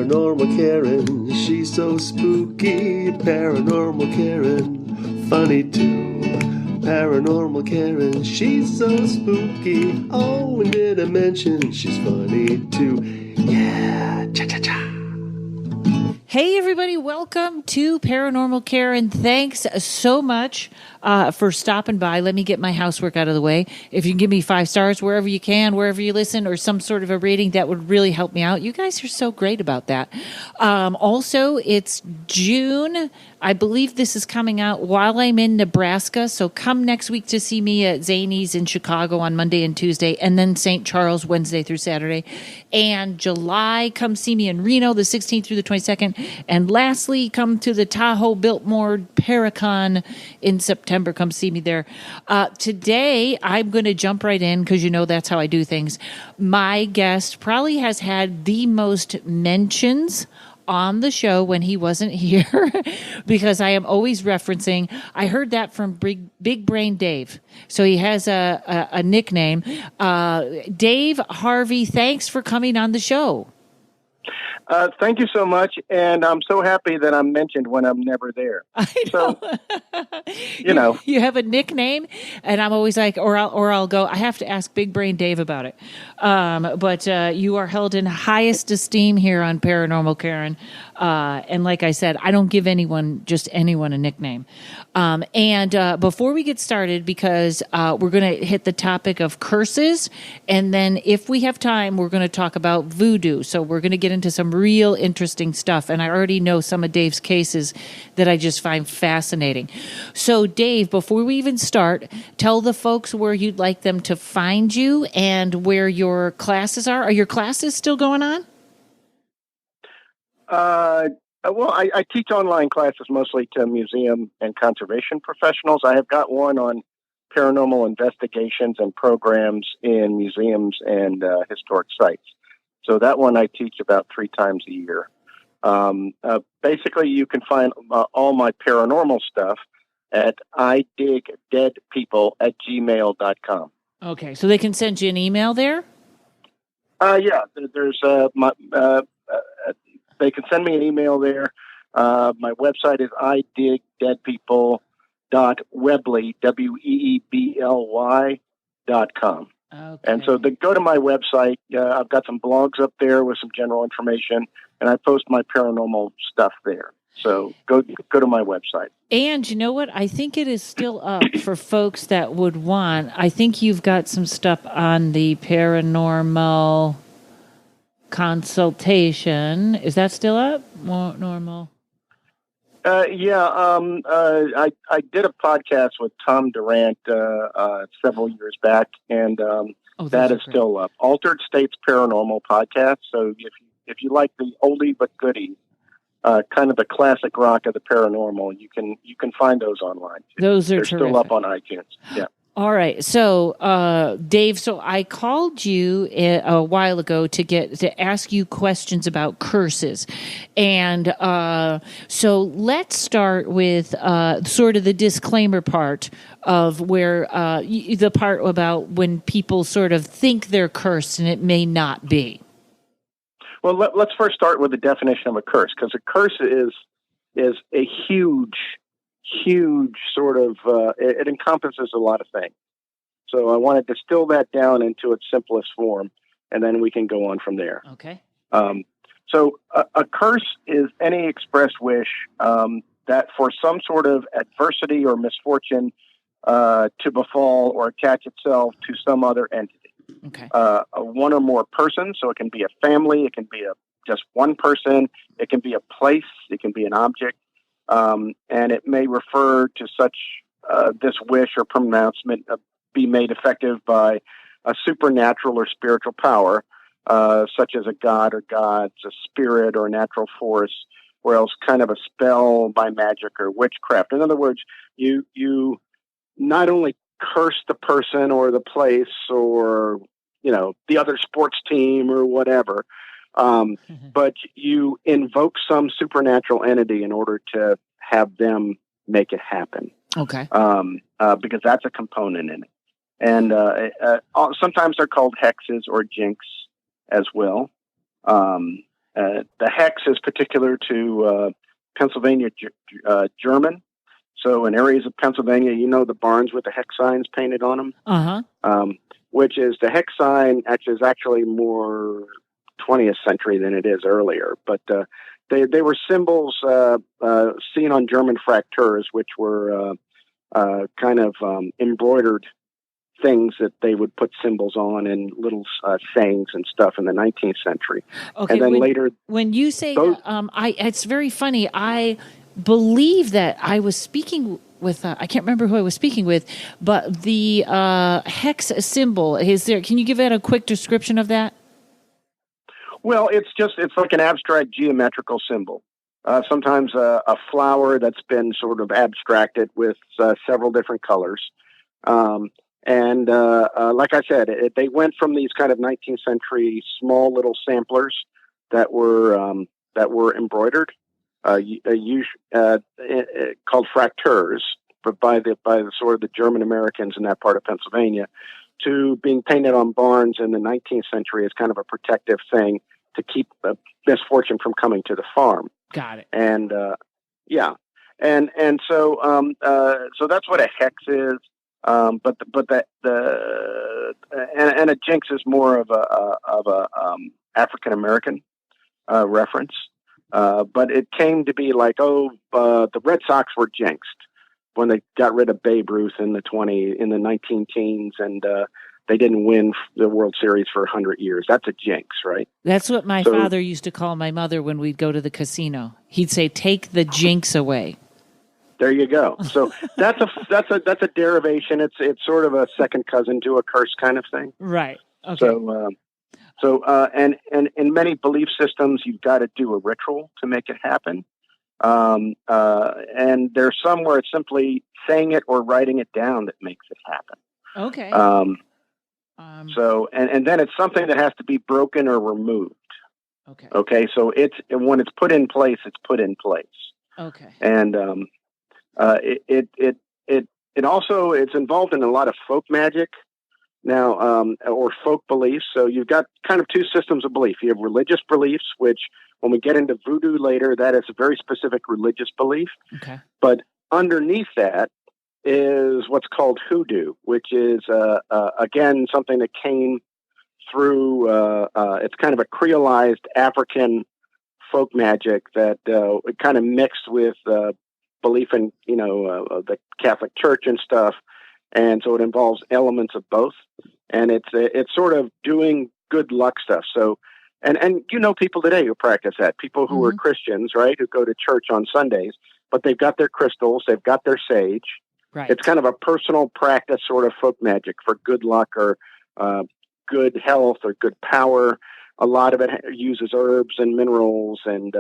Paranormal Karen, she's so spooky. Paranormal Karen, funny too. Paranormal Karen, she's so spooky. Oh, and did I mention she's funny too? Yeah, cha-cha-cha. Hey everybody, welcome to Paranormal Karen. Thanks so much for stopping by. Let me get my housework out of the way. If you can give me 5 stars wherever you can, wherever you listen, or some sort of a rating, that would really help me out. You guys are so great about that. Also, it's June. I believe this is coming out while I'm in Nebraska, so come next week to see me at Zany's in Chicago on Monday and Tuesday, and then St. Charles Wednesday through Saturday. And July, come see me in Reno the 16th through the 22nd. And lastly, come to the Tahoe Biltmore Paracon in September. Come see me there. Today, I'm going to jump right in because you know that's how I do things. My guest probably has had the most mentions on the show when he wasn't here because I am always referencing. I heard that from Big Brain Dave. So he has a nickname. Dave Harvey, thanks for coming on the show. Thank you so much, and I'm so happy that I'm mentioned when I'm never there. I know. So, you have a nickname, and I'm always like, or I'll go. I have to ask Big Brain Dave about it. But you are held in highest esteem here on Paranormal Karen, and like I said, I don't give just anyone a nickname. And before we get started, because we're going to hit the topic of curses, and then if we have time, we're going to talk about voodoo. So we're going to get into some real interesting stuff. And I already know some of Dave's cases that I just find fascinating. So Dave, before we even start, tell the folks where you'd like them to find you and where your classes are. Are your classes still going on? Well, I teach online classes mostly to museum and conservation professionals. I have got one on paranormal investigations and programs in museums and historic sites. So that one I teach about 3 times a year. Basically, you can find all my paranormal stuff at idigdeadpeople@gmail.com. Okay, so they can send you an email there? Yeah, there's they can send me an email there. My website is idigdeadpeople.weebly, weebly.com. Okay. And so go to my website. I've got some blogs up there with some general information, and I post my paranormal stuff there. So go to my website. And you know what? I think it is still up for folks that would want. I think you've got some stuff on the paranormal consultation. Is that still up? More normal. Yeah. I did a podcast with Tom Durant several years back, and that is still up. Altered States Paranormal Podcast. So if you like the oldie but goodie, kind of the classic rock of the paranormal, you can find those online too. Those are They're terrific. still up on iTunes. Yeah. All right. So, Dave, so I called you a while ago to ask you questions about curses. And so let's start with sort of the disclaimer part of where the part about when people sort of think they're cursed and it may not be. Well, let's first start with the definition of a curse, because a curse is a huge sort of, it encompasses a lot of things. So I want to distill that down into its simplest form, and then we can go on from there. Okay. So a curse is any expressed wish that for some sort of adversity or misfortune to befall or attach itself to some other entity. Okay. One or more persons, so it can be a family, it can be just one person, it can be a place, it can be an object. And it may refer to such this wish or pronouncement be made effective by a supernatural or spiritual power, such as a god or gods, a spirit or a natural force, or else kind of a spell by magic or witchcraft. In other words, you not only curse the person or the place or the other sports team or whatever, but you invoke some supernatural entity in order to have them make it happen. Okay. Because that's a component in it. And sometimes they're called hexes or jinx as well. The hex is particular to Pennsylvania German. So in areas of Pennsylvania, the barns with the hex signs painted on them, which is the hex sign is actually more 20th century than it is earlier. But they were symbols seen on German fractures, which were kind of embroidered things that they would put symbols on and little sayings and stuff in the 19th century. Okay, and then later, when you say that, it's very funny. I believe that I was speaking with I can't remember who I was speaking with, but the hex symbol is there. Can you give that a quick description of that? Well, it's like an abstract geometrical symbol. Sometimes a flower that's been sort of abstracted with several different colors. And like I said, they went from these kind of 19th century small little samplers that were embroidered, called fractures, but by the sort of the German Americans in that part of Pennsylvania, to being painted on barns in the 19th century as kind of a protective thing to keep misfortune from coming to the farm. Got it. And yeah, and so so that's what a hex is. But a jinx is more of a African American reference. But it came to be like, the Red Sox were jinxed when they got rid of Babe Ruth in the 19 teens, and they didn't win the World Series for 100 years. That's a jinx, right? That's what my father used to call my mother when we'd go to the casino. He'd say, "Take the jinx away." There you go. So that's a derivation. It's sort of a second cousin to a curse kind of thing. Right. Okay. And in many belief systems, you've got to do a ritual to make it happen. And there's some where it's simply saying it or writing it down that makes it happen. Okay. So then it's something that has to be broken or removed. Okay. Okay. So when it's put in place, it's put in place. Okay. And it also, it's involved in a lot of folk magic now, or folk beliefs. So you've got kind of two systems of belief. You have religious beliefs, which when we get into voodoo later, that is a very specific religious belief. Okay. But underneath that is what's called hoodoo, which is, again, something that came through, it's kind of a creolized African folk magic that kind of mixed with belief in, the Catholic Church and stuff. And so it involves elements of both. And it's sort of doing good luck stuff. So, and people today who practice that, people who are Christians, right, who go to church on Sundays, but they've got their crystals, they've got their sage. Right. It's kind of a personal practice sort of folk magic for good luck or good health or good power. A lot of it uses herbs and minerals and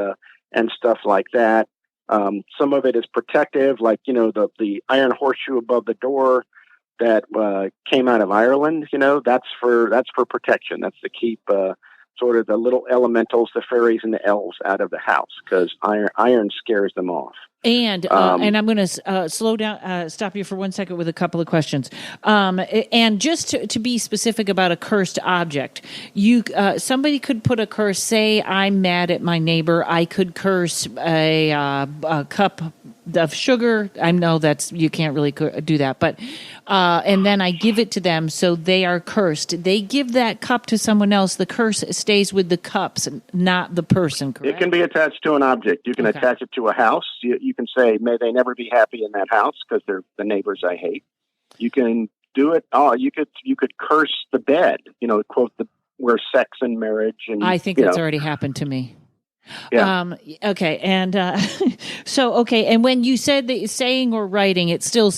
stuff like that. Some of it is protective, like, the iron horseshoe above the door that came out of Ireland, that's for protection. That's to keep sort of the little elementals, the fairies and the elves out of the house, because iron scares them off. And I'm going to slow down, stop you for 1 second with a couple of questions. And just to be specific about a cursed object, somebody could put a curse. Say I'm mad at my neighbor. I could curse a cup of sugar. I know you can't really do that, but and then I give it to them, so they are cursed. They give that cup to someone else. The curse stays with the cups, not the person. Correct? It can be attached to an object. You can attach it to a house. You can say, "May they never be happy in that house because they're the neighbors I hate." You can do it. You could curse the bed. Quote where sex and marriage and. I think that's already happened to me. Yeah. Okay. And and when you said that saying or writing, it's still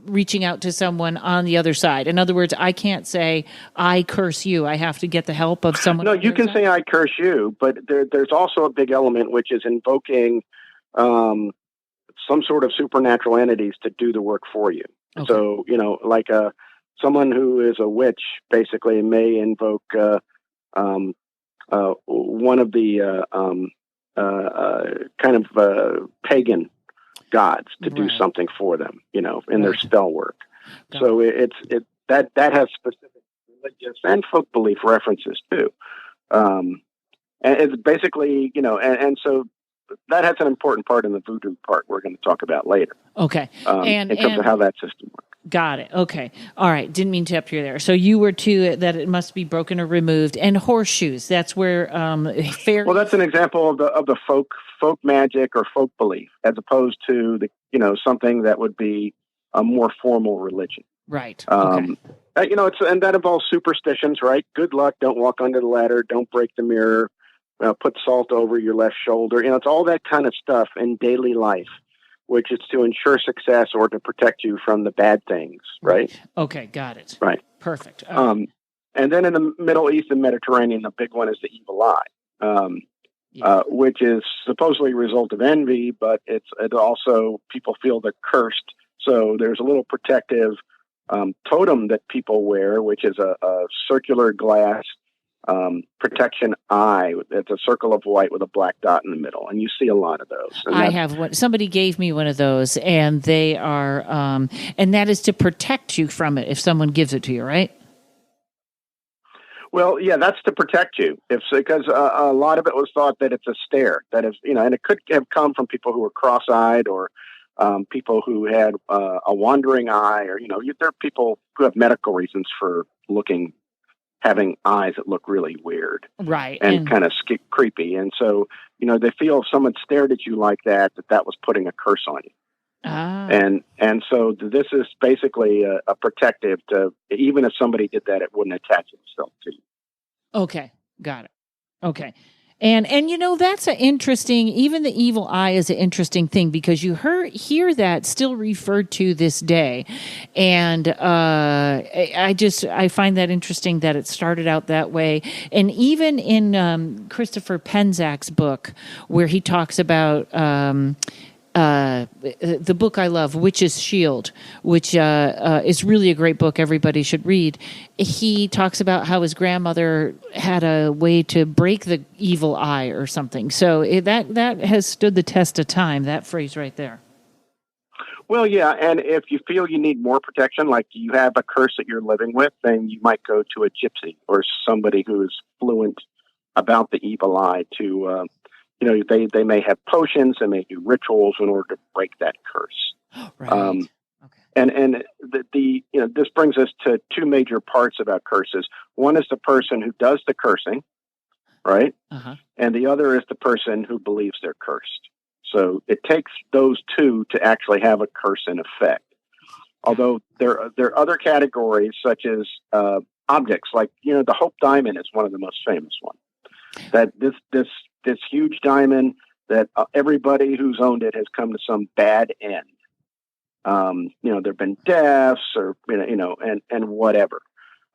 reaching out to someone on the other side. In other words, I can't say I curse you. I have to get the help of someone. No, you can say I curse you, but there's also a big element which is invoking some sort of supernatural entities to do the work for you. Okay. So like someone who is a witch basically may invoke one of the kind of pagan gods to do something for them, in their spell work. So that has specific religious and folk belief references too. And it's basically, and so that has an important part in the voodoo part we're going to talk about later. Okay. In terms of how that system works. Got it. Okay. All right. Didn't mean to interrupt you there. So you were too that it must be broken or removed, and horseshoes. That's where fairies. Well, that's an example of the folk magic or folk belief, as opposed to something that would be a more formal religion. Right. Okay. And that involves superstitions, right? Good luck. Don't walk under the ladder. Don't break the mirror. Put salt over your left shoulder. It's all that kind of stuff in daily life, which is to ensure success or to protect you from the bad things, right? Okay, got it. Right. Perfect. And then in the Middle East and Mediterranean, the big one is the evil eye, which is supposedly a result of envy, but it also, people feel they're cursed. So there's a little protective totem that people wear, which is a circular glass protection eye. It's a circle of white with a black dot in the middle, and you see a lot of those. I have one. Somebody gave me one of those, and they are, and that is to protect you from it if someone gives it to you, right? Well, yeah, that's to protect you. Because a lot of it was thought that it's a stare, that is, and it could have come from people who were cross-eyed or people who had a wandering eye, or there are people who have medical reasons for having eyes that look really weird, right, and kind of creepy, and so they feel if someone stared at you like that was putting a curse on you. And so this is basically a protective to, even if somebody did that, it wouldn't attach itself to you. Okay, got it. Okay. And that's an interesting, even the evil eye is an interesting thing, because you hear that still referred to this day. And I find that interesting that it started out that way. And even in Christopher Penczak's book, where he talks about the book I love, Witch's Shield, which is really a great book everybody should read. He talks about how his grandmother had a way to break the evil eye or something. So that has stood the test of time, that phrase right there. Well, yeah, and if you feel you need more protection, like you have a curse that you're living with, then you might go to a gypsy or somebody who is fluent about the evil eye to... they may have potions, they may do rituals in order to break that curse. Right. Okay. And this brings us to two major parts about curses. One is the person who does the cursing, right? Uh-huh. And the other is the person who believes they're cursed. So it takes those two to actually have a curse in effect. Although there are other categories, such as objects, like the Hope Diamond is one of the most famous ones. That this huge diamond that everybody who's owned it has come to some bad end. There've been deaths or and whatever.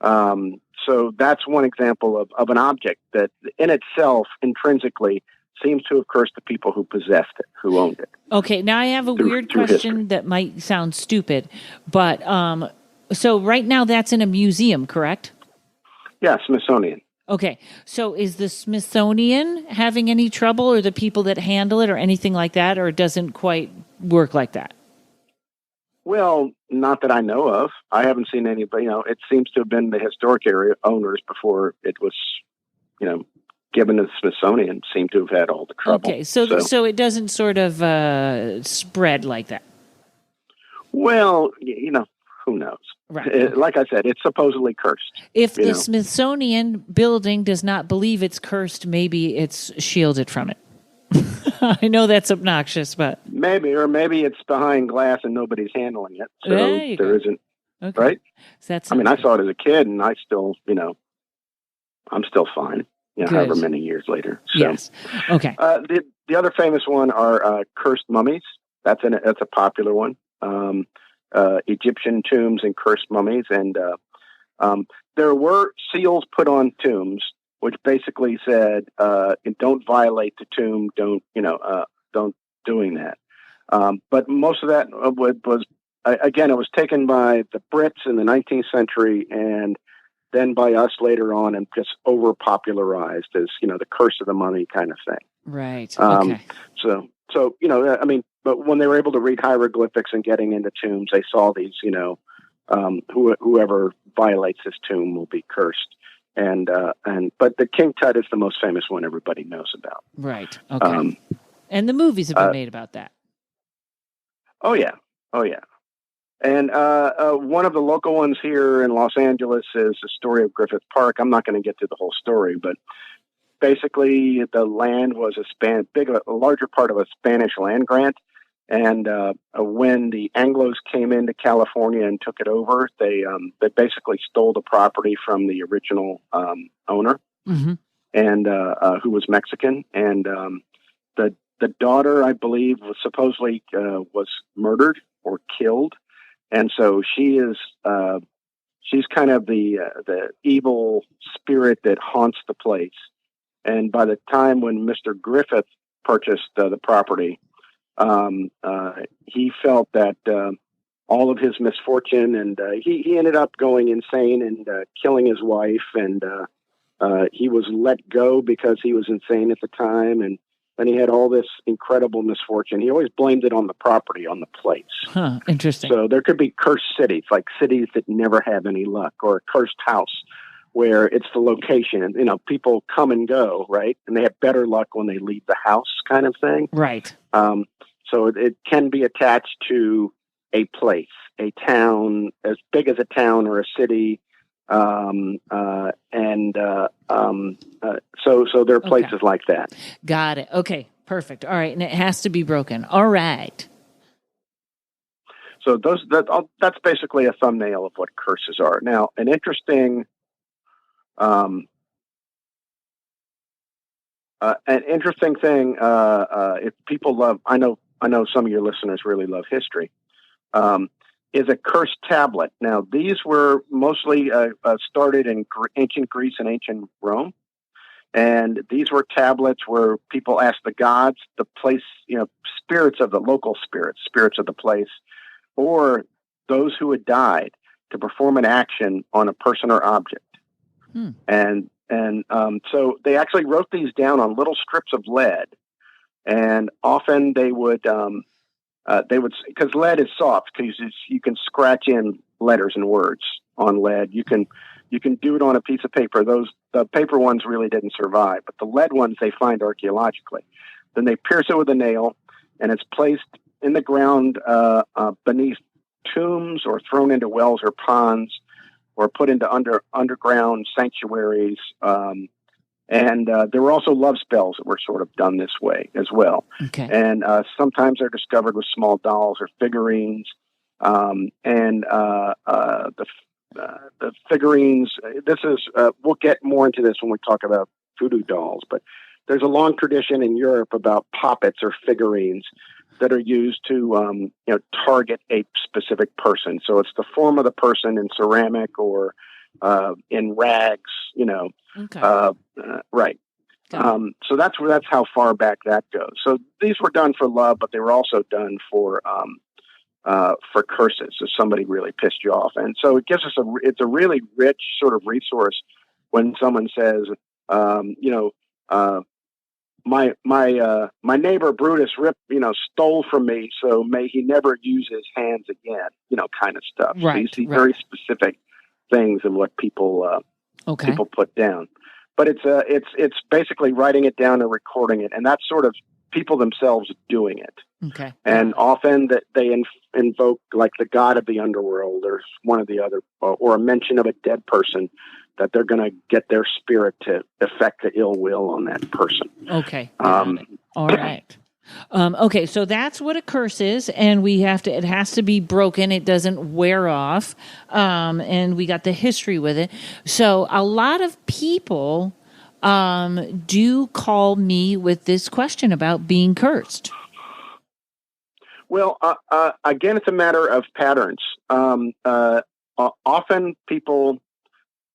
So that's one example of an object that in itself intrinsically seems to have cursed the people who possessed it, who owned it. Okay, now I have a weird question history. That might sound stupid, but so right now that's in a museum, correct? Yeah, Smithsonian. Okay, so is the Smithsonian having any trouble, or the people that handle it, or anything like that, or it doesn't quite work like that? Well, not that I know of. I haven't seen anybody. It seems to have been the historic area owners before it was, given to the Smithsonian. Seem to have had all the trouble. Okay, so it doesn't sort of spread like that. Well, who knows? Right. Like I said, it's supposedly cursed. If the Smithsonian building does not believe it's cursed, maybe it's shielded from it. I know that's obnoxious, but... Maybe it's behind glass and nobody's handling it. So there isn't, okay. Right? So I saw it as a kid, and I still, I'm still fine, however many years later. So, yes. Okay. The other famous one are cursed mummies. That's a popular one. Egyptian tombs and cursed mummies. And there were seals put on tombs, which basically said, don't violate the tomb, don't doing that. But most of that was, again, it was taken by the Brits in the 19th century and then by us later on and just over-popularized as, the curse of the mummy kind of thing. Right. Okay. But when they were able to read hieroglyphics and getting into tombs, they saw these, whoever violates this tomb will be cursed. But the King Tut is the most famous one everybody knows about. Right. Okay. And the movies have been made about that. Oh yeah. And one of the local ones here in Los Angeles is the story of Griffith Park. I'm not going to get to the whole story, but basically the land was a larger part of a Spanish land grant. And when the Anglos came into California and took it over, they basically stole the property from the original owner, and who was Mexican. And the daughter, I believe, was supposedly was murdered or killed, and so she's kind of the evil spirit that haunts the place. And by the time when Mr. Griffith purchased the property, he felt that all of his misfortune, and he ended up going insane and killing his wife, and he was let go because he was insane at the time, and he had all this incredible misfortune. He always blamed it on the property, on the place. Huh, interesting. So there could be cursed cities, like cities that never have any luck, or a cursed house where it's the location, and people come and go, right? And they have better luck when they leave the house, kind of thing. Right. So it can be attached to a place, a town, as big as a town or a city. So there are places like that. Got it. Okay, perfect. All right, and it has to be broken. All right. So that's basically a thumbnail of what curses are. Now, an interesting thing, if people love, I know some of your listeners really love history, is a cursed tablet. Now, these were mostly started in ancient Greece and ancient Rome. And these were tablets where people asked the gods, the place, spirits of the local spirits of the place, or those who had died, to perform an action on a person or object. And so they actually wrote these down on little strips of lead, and often they would, because lead is soft, because you can scratch in letters and words on lead. You can do it on a piece of paper. The paper ones really didn't survive, but the lead ones they find archaeologically. Then they pierce it with a nail, and it's placed in the ground beneath tombs, or thrown into wells or ponds, or put into underground sanctuaries. And there were also love spells that were sort of done this way as well. Okay. And sometimes they're discovered with small dolls or figurines. The figurines, this is, we'll get more into this when we talk about voodoo dolls, but there's a long tradition in Europe about puppets or figurines that are used to, target a specific person. So it's the form of the person in ceramic or in rags, Okay. right. So that's how far back that goes. So these were done for love, but they were also done for curses, if somebody really pissed you off. And so it gives us it's a really rich sort of resource when someone says, my neighbor Brutus stole from me, so may he never use his hands again, kind of stuff. Right. So you see very specific things of what people put down. But it's basically writing it down and recording it, and that's sort of people themselves doing it. Okay. And often that they invoke like the god of the underworld, or one of the other, or a mention of a dead person, that they're going to get their spirit to affect the ill will on that person. Okay. All right. Okay, so that's what a curse is, and it has to be broken. It doesn't wear off. And we got the history with it. So a lot of people do call me with this question about being cursed. Well, again, it's a matter of patterns. Often people,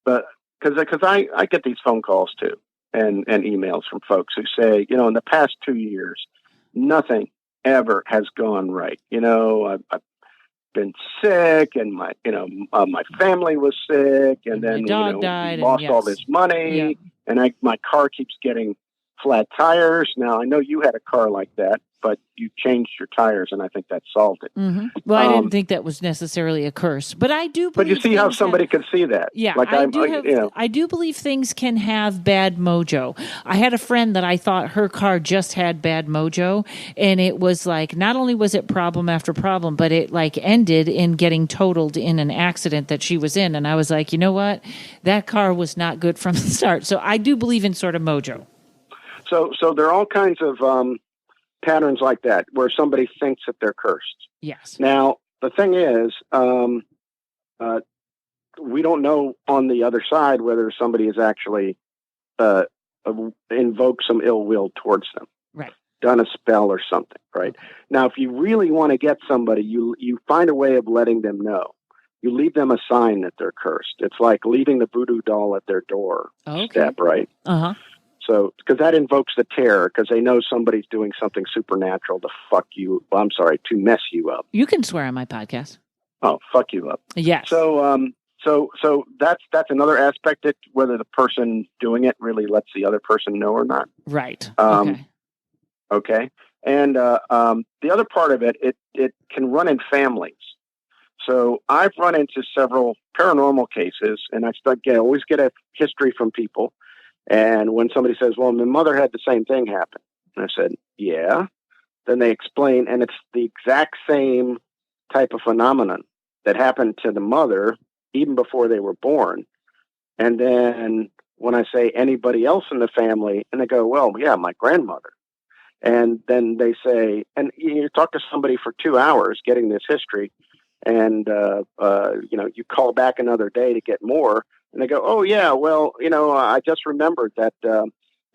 because I get these phone calls too, and emails from folks who say, in the past 2 years, nothing ever has gone right. I've been sick, and my family was sick, and then my dog died, we lost all this money, and my car keeps getting flat tires. Now, I know you had a car like that, but you changed your tires, and I think that solved it. Mm-hmm. Well, I didn't think that was necessarily a curse, but I do believe. But you see how somebody could see that. Yeah, like I do believe things can have bad mojo. I had a friend that I thought her car just had bad mojo, and it was like not only was it problem after problem, but it like ended in getting totaled in an accident that she was in. And I was like, you know what, that car was not good from the start. So I do believe in sort of mojo. So there are all kinds of patterns like that where somebody thinks that they're cursed. Yes. Now, the thing is, we don't know on the other side whether somebody has actually invoked some ill will towards them. Right. Done a spell or something, right? Okay. Now, if you really want to get somebody, you find a way of letting them know. You leave them a sign that they're cursed. It's like leaving the voodoo doll at their door step, right? Uh-huh. So, because that invokes the terror, because they know somebody's doing something supernatural to to mess you up. You can swear on my podcast. Oh, fuck you up. Yes. So, so that's another aspect, that whether the person doing it really lets the other person know or not. Right. Okay. And the other part of it can run in families. So I've run into several paranormal cases, and I always get a history from people. And when somebody says, well, my mother had the same thing happen. And I said, yeah. Then they explain, and it's the exact same type of phenomenon that happened to the mother even before they were born. And then when I say anybody else in the family, and they go, well, yeah, my grandmother. And then they say, and you talk to somebody for 2 hours getting this history, and you call back another day to get more. And they go, oh, yeah, well, I just remembered that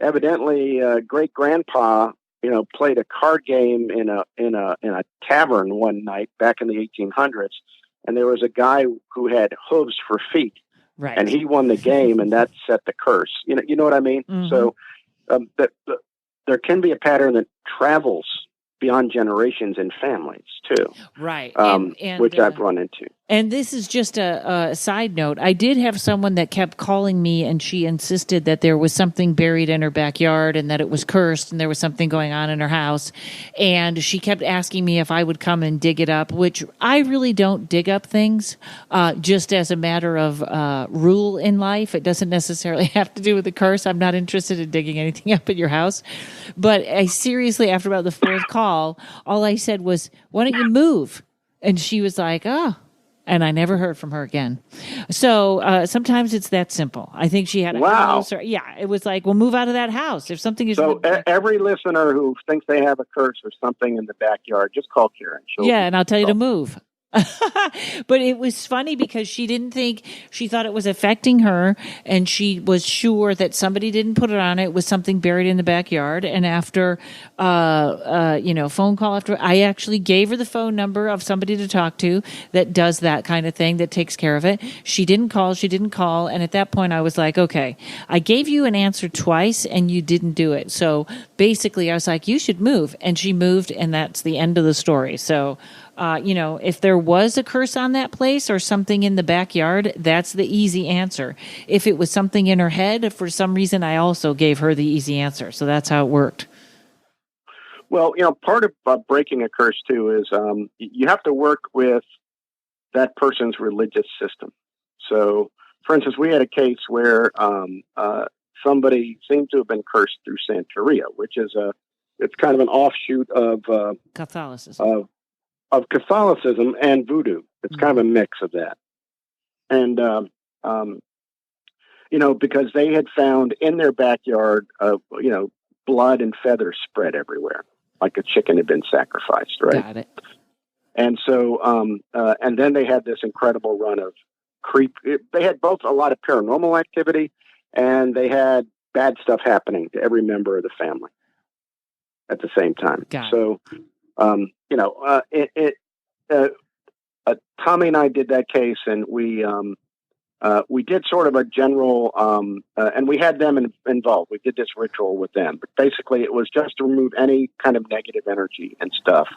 evidently great grandpa, played a card game in a tavern one night back in the 1800s. And there was a guy who had hooves for feet. Right. And he won the game, and that set the curse. You know what I mean? Mm-hmm. So there can be a pattern that travels beyond generations in families, too. Right. Which I've run into. And this is just a side note. I did have someone that kept calling me, and she insisted that there was something buried in her backyard and that it was cursed and there was something going on in her house. And she kept asking me if I would come and dig it up, which I really don't dig up things, just as a matter of rule in life. It doesn't necessarily have to do with the curse. I'm not interested in digging anything up at your house. But I seriously, after about the fourth call, all I said was, why don't you move? And she was like, oh. And I never heard from her again. So sometimes it's that simple. I think she had a house. It was like, well, move out of that house. If something is... So every listener who thinks they have a curse or something in the backyard, just call Karen. And I'll tell you to move. But it was funny because she thought it was affecting her, and she was sure that somebody didn't put it on. It was something buried in the backyard. And after, phone call after, I actually gave her the phone number of somebody to talk to that does that kind of thing, that takes care of it. She didn't call. And at that point I was like, okay, I gave you an answer twice and you didn't do it. So basically I was like, you should move. And she moved, and that's the end of the story. So, if there was a curse on that place or something in the backyard, that's the easy answer. If it was something in her head, for some reason, I also gave her the easy answer. So that's how it worked. Well, part of breaking a curse, too, is you have to work with that person's religious system. So, for instance, we had a case where somebody seemed to have been cursed through Santeria, which is it's kind of an offshoot of Catholicism. Of Catholicism and voodoo. It's kind of a mix of that. And, because they had found in their backyard, blood and feathers spread everywhere, like a chicken had been sacrificed, right? Got it. And so, and then they had this incredible run of they had both a lot of paranormal activity, and they had bad stuff happening to every member of the family at the same time. So, Tommy and I did that case, and we did sort of a general, and we had them involved. We did this ritual with them, but basically it was just to remove any kind of negative energy and stuff.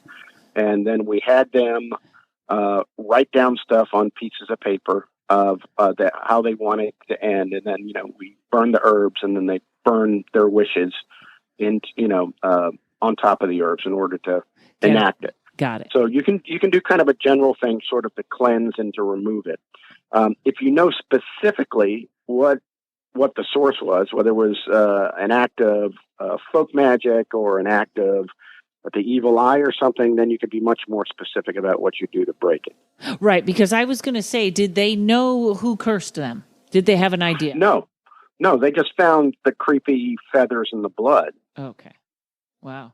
And then we had them write down stuff on pieces of paper of how they wanted it to end. And then, we burned the herbs, and then they burned their wishes on top of the herbs in order to enact it. Got it. So you can do kind of a general thing, sort of to cleanse and to remove it. If you know specifically what the source was, whether it was an act of folk magic or an act of the evil eye or something, then you could be much more specific about what you do to break it. Right, because I was going to say, did they know who cursed them? Did they have an idea? No, they just found the creepy feathers in the blood. Okay. Wow.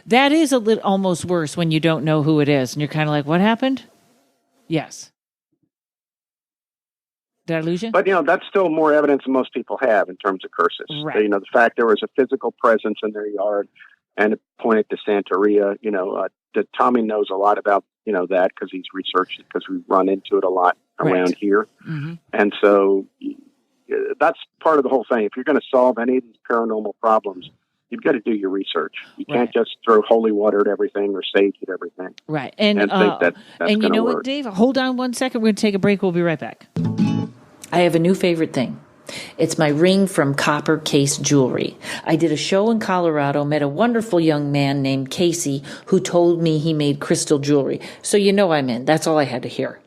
That is a little almost worse when you don't know who it is and you're kind of like, what happened? Yes. Did I lose you? But, that's still more evidence than most people have in terms of curses. Right. The fact there was a physical presence in their yard and it pointed to Santeria. Tommy knows a lot about, that because he's researched it because we run into it a lot around here. Mm-hmm. And so that's part of the whole thing. If you're going to solve any of these paranormal problems, you've got to do your research. You can't just throw holy water at everything or sage at everything. Right. And think that's and you know work. what, Dave? Hold on one second. We're going to take a break. We'll be right back. I have a new favorite thing. It's my ring from Copper Case Jewelry. I did a show in Colorado, met a wonderful young man named Casey who told me he made crystal jewelry. So I'm in. That's all I had to hear.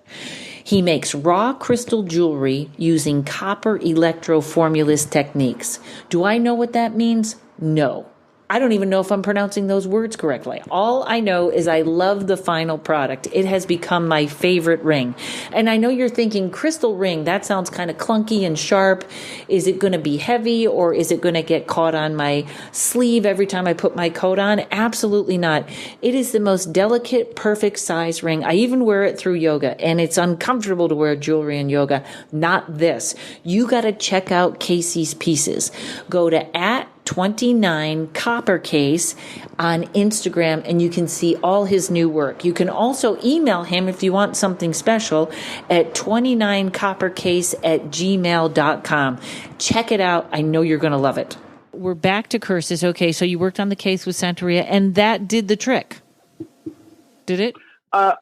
He makes raw crystal jewelry using copper electroformulist techniques. Do I know what that means? No. I don't even know if I'm pronouncing those words correctly. All I know is I love the final product. It has become my favorite ring. And I know you're thinking, crystal ring, that sounds kind of clunky and sharp. Is it going to be heavy or is it going to get caught on my sleeve every time I put my coat on? Absolutely not. It is the most delicate, perfect size ring. I even wear it through yoga, and it's uncomfortable to wear jewelry in yoga. Not this. You got to check out Casey's pieces. Go to @29 Copper Case on Instagram, and you can see all his new work. You can also email him if you want something special at 29coppercase@gmail.com. Check it out. I know you're going to love it. We're back to curses. Okay, so you worked on the case with Santeria, and that did the trick. Did it?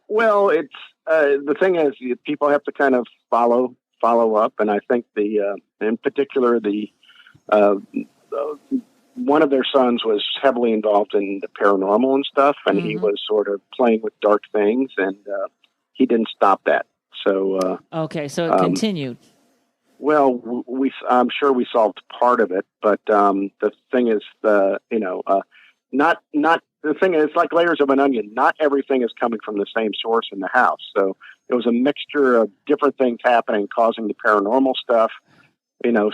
Well, it's the thing is, people have to kind of follow up, and I think in particular one of their sons was heavily involved in the paranormal and stuff, and he was sort of playing with dark things, and he didn't stop that. So okay, so it continued. Well, I'm sure we solved part of it, but the thing is, not the thing is, like layers of an onion. Not everything is coming from the same source in the house. So it was a mixture of different things happening, causing the paranormal stuff.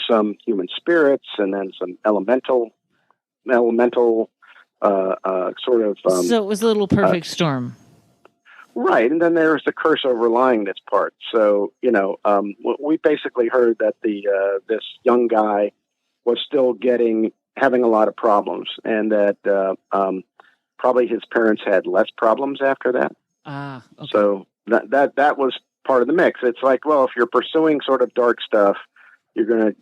Some human spirits, and then some elemental sort of. So it was a little perfect storm. Right. And then there's the curse overlying this part. So, we basically heard that this young guy was still having a lot of problems, and that probably his parents had less problems after that. Okay. So that was part of the mix. It's like, well, if you're pursuing sort of dark stuff, you're gonna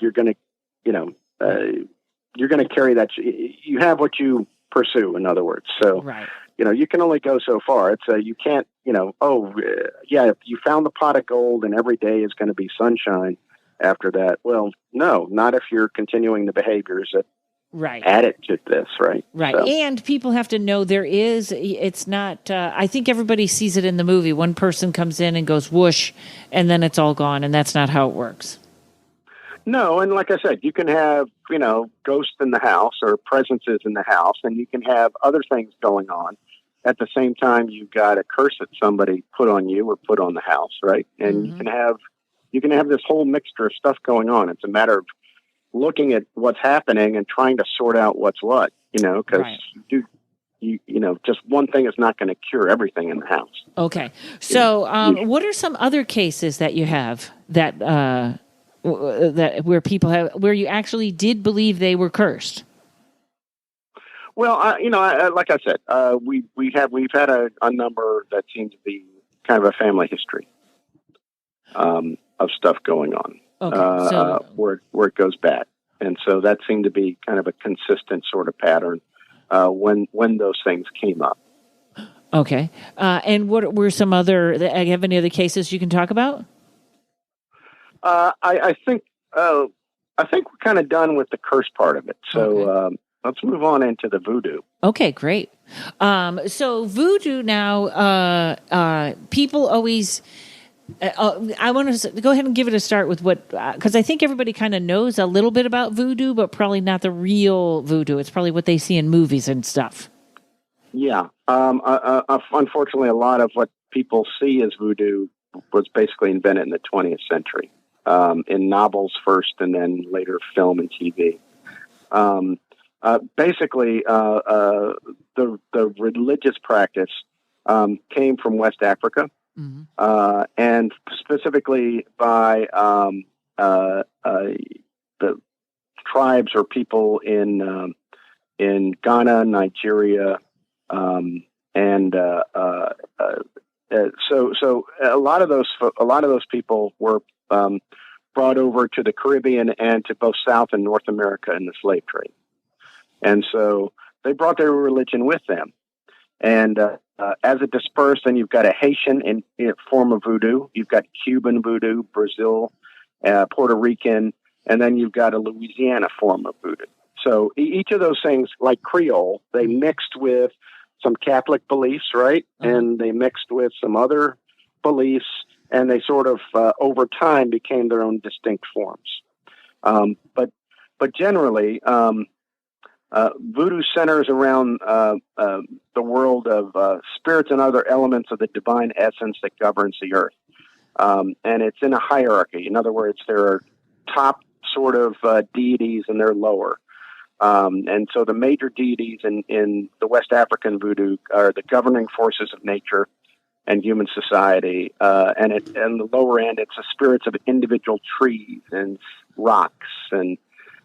carry that. You have what you pursue, in other words. So, right. You can only go so far. It's you can't, if you found the pot of gold and every day is going to be sunshine after that. Well, no, not if you're continuing the behaviors that add it to this, right? Right. So. And people have to know it's not, I think everybody sees it in the movie. One person comes in and goes whoosh, and then it's all gone, and that's not how it works. No, and like I said, you can have, ghosts in the house or presences in the house, and you can have other things going on. At the same time, you've got a curse that somebody put on you or put on the house, right? And you can have this whole mixture of stuff going on. It's a matter of looking at what's happening and trying to sort out what's what, because just one thing is not going to cure everything in the house. Okay. So what are some other cases that you have that where you actually did believe they were cursed? Well, like I said, we've had a number that seems to be kind of a family history of stuff going on, where it goes back, and so that seemed to be kind of a consistent sort of pattern when those things came up. Okay, and what were some other? Have any other cases you can talk about? I think we're kind of done with the curse part of it. So let's move on into the voodoo. Okay, great. So voodoo now, people always. I want to go ahead and give it a start with what, because I think everybody kind of knows a little bit about voodoo, but probably not the real voodoo. It's probably what they see in movies and stuff. Yeah. Unfortunately, a lot of what people see as voodoo was basically invented in the 20th century, in novels first and then later film and TV. Basically, the religious practice came from West Africa, and specifically by the tribes or people in Ghana, Nigeria, and so a lot of those people were brought over to the Caribbean and to both South and North America in the slave trade. And so they brought their religion with them. And as it dispersed, then you've got a Haitian form of voodoo. You've got Cuban voodoo, Brazil, Puerto Rican, and then you've got a Louisiana form of voodoo. So each of those things, like Creole, they mixed with some Catholic beliefs, right? And they mixed with some other beliefs, and they sort of, over time, became their own distinct forms. But generally, voodoo centers around the world of spirits and other elements of the divine essence that governs the earth. And it's in a hierarchy. In other words, there are top sort of deities and they're lower. And so the major deities in the West African voodoo are the governing forces of nature and human society. And the lower end, it's the spirits of individual trees and rocks. And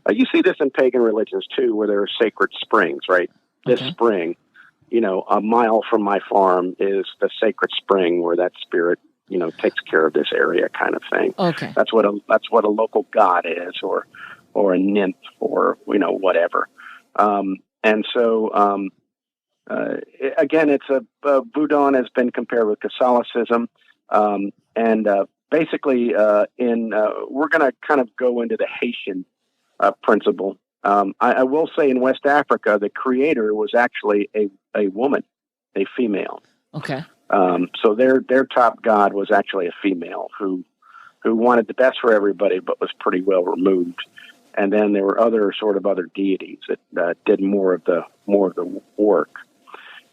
you see this in pagan religions too, where there are sacred springs, right? This spring, a mile from my farm is the sacred spring where that spirit, takes care of this area, kind of thing. Okay. That's what a local god is, or a nymph, or whatever. And so again, it's voodoo has been compared with Catholicism, and basically we're going to kind of go into the Haitian principle. I will say in West Africa, the creator was actually a woman, a female. Okay. So their top god was actually a female who wanted the best for everybody, but was pretty well removed. And then there were other deities that did more of the work.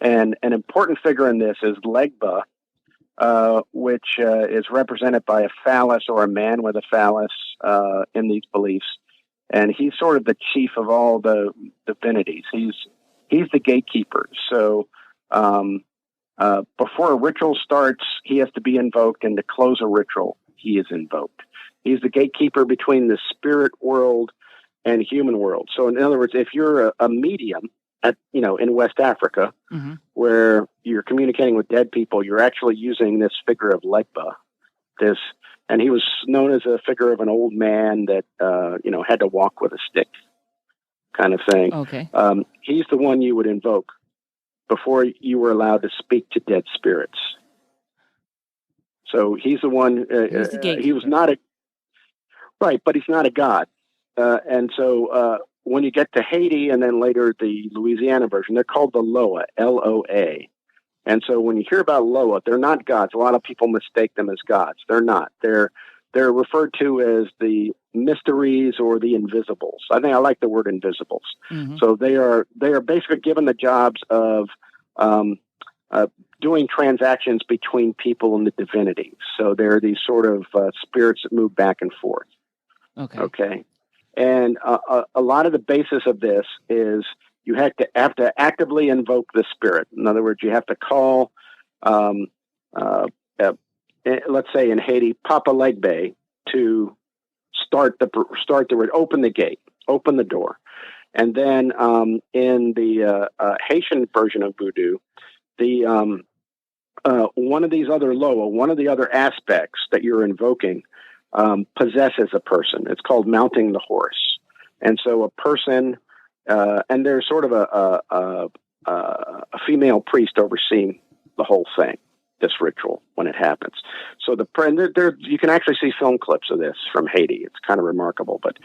And an important figure in this is Legba, which is represented by a phallus or a man with a phallus in these beliefs. And he's sort of the chief of all the divinities. He's the gatekeeper. So before a ritual starts, he has to be invoked, and to close a ritual, he is invoked. He's the gatekeeper between the spirit world and human world. So in other words, if you're a medium in West Africa, where you're communicating with dead people, you're actually using this figure of Legba, and he was known as a figure of an old man that, had to walk with a stick kind of thing. Okay. He's the one you would invoke before you were allowed to speak to dead spirits. So he's the one, he was not but he's not a god. And so when you get to Haiti and then later the Louisiana version, they're called the Loa, L-O-A. And so when you hear about Loa, they're not gods. A lot of people mistake them as gods. They're not. They're referred to as the mysteries or the invisibles. I think I like the word invisibles. So they are basically given the jobs of doing transactions between people and the divinities. So they're these sort of spirits that move back and forth. Okay. And a lot of the basis of this is you have to actively invoke the spirit. In other words, you have to call, let's say in Haiti, Papa Legbe, to start the open the gate, open the door. And then in the Haitian version of voodoo, the one of these other Loa, one of the other aspects that you're invoking possesses a person. It's called mounting the horse. And so a person, and there's sort of a female priest overseeing the whole thing, this ritual, when it happens. so you can actually see film clips of this from Haiti. It's kind of remarkable, but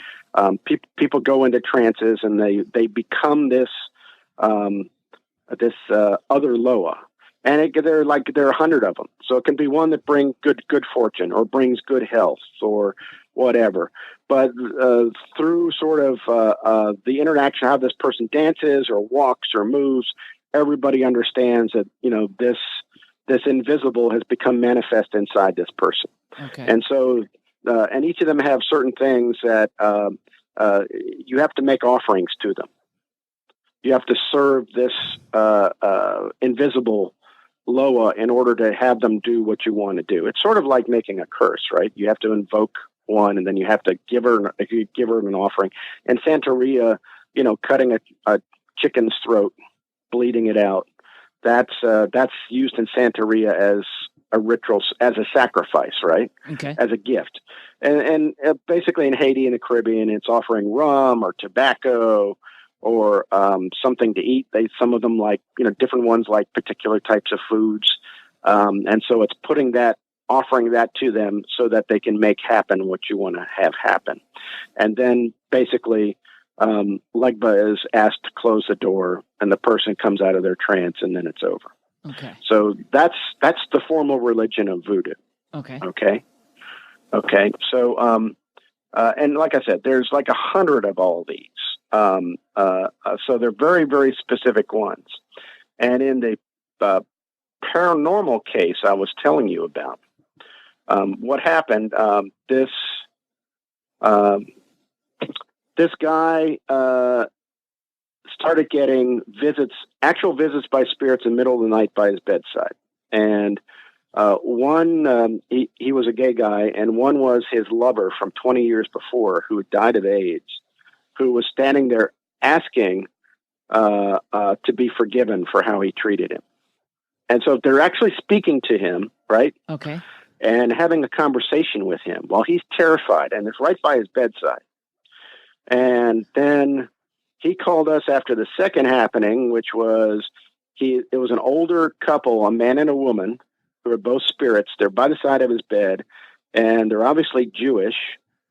people go into trances and they become this other Loa, and there are 100 of them. So it can be one that brings good fortune or brings good health or whatever. But through sort of the interaction, how this person dances or walks or moves, everybody understands that this invisible has become manifest inside this person. Okay. And so, and each of them have certain things that you have to make offerings to them. You have to serve this invisible Loa in order to have them do what you want to do. It's sort of like making a curse, right? You have to invoke one, and then you have to give her an offering. And Santeria, cutting a chicken's throat, bleeding it out. That's used in Santeria as a ritual, as a sacrifice, right? Okay. As a gift. And basically in Haiti and the Caribbean, it's offering rum or tobacco or something to eat. Some of them different ones like particular types of foods. And so it's offering that to them so that they can make happen what you want to have happen. And then basically, Legba is asked to close the door, and the person comes out of their trance, and then it's over. Okay. So that's the formal religion of voodoo. Okay. Okay. So, and like I said, there's 100 of all these. So they're very, very specific ones. And in the paranormal case I was telling you about, what happened? This guy started getting actual visits by spirits in the middle of the night by his bedside. And one, he was a gay guy, and one was his lover from 20 years before who had died of AIDS, who was standing there asking to be forgiven for how he treated him. And so they're actually speaking to him, right? Okay. And having a conversation with him while he's terrified, and it's right by his bedside. And then he called us after the second happening, which was it was an older couple, a man and a woman, who are both spirits. They're by the side of his bed, and they're obviously Jewish.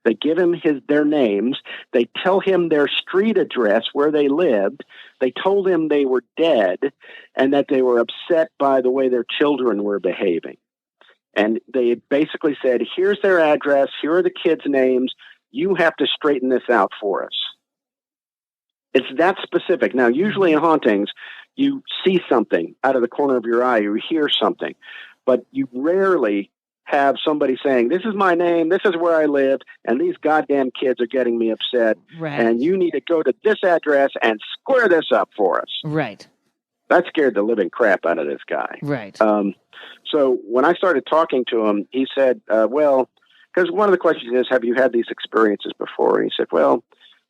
They give him their names. They tell him their street address where they lived. They told him they were dead and that they were upset by the way their children were behaving. And they basically said, here's their address. Here are the kids' names. You have to straighten this out for us. It's that specific. Now, usually in hauntings, you see something out of the corner of your eye, you hear something, but you rarely have somebody saying, this is my name, this is where I lived, and these goddamn kids are getting me upset, Right. and you need to go to this address and square this up for us. Right. That scared the living crap out of this guy. Right. So when I started talking to him, he said, because one of the questions is, have you had these experiences before? And he said, well,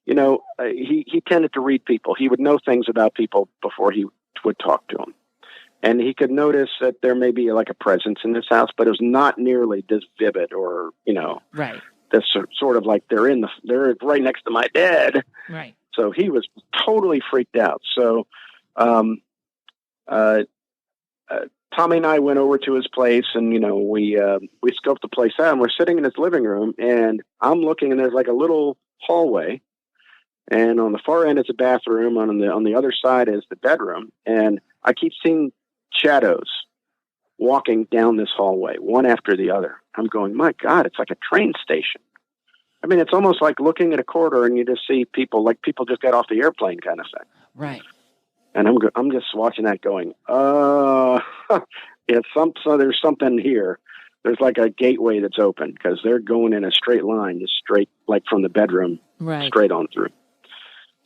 he tended to read people. He would know things about people before he would talk to them. And he could notice that there may be a presence in this house, but it was not nearly this vivid or, right. this sort of they're right next to my bed. Right. So he was totally freaked out. So, Tommy and I went over to his place, and we scoped the place out, and we're sitting in his living room, and I'm looking, and there's a little hallway, and on the far end is a bathroom, on the other side is the bedroom, and I keep seeing shadows walking down this hallway, one after the other. I'm going, my God, it's like a train station. I mean, it's almost like looking at a corridor, and you just see people just got off the airplane kind of thing. Right. And I'm just watching that going, so there's something here. There's a gateway that's open because they're going in a straight line, just straight, from the bedroom, right, straight on through.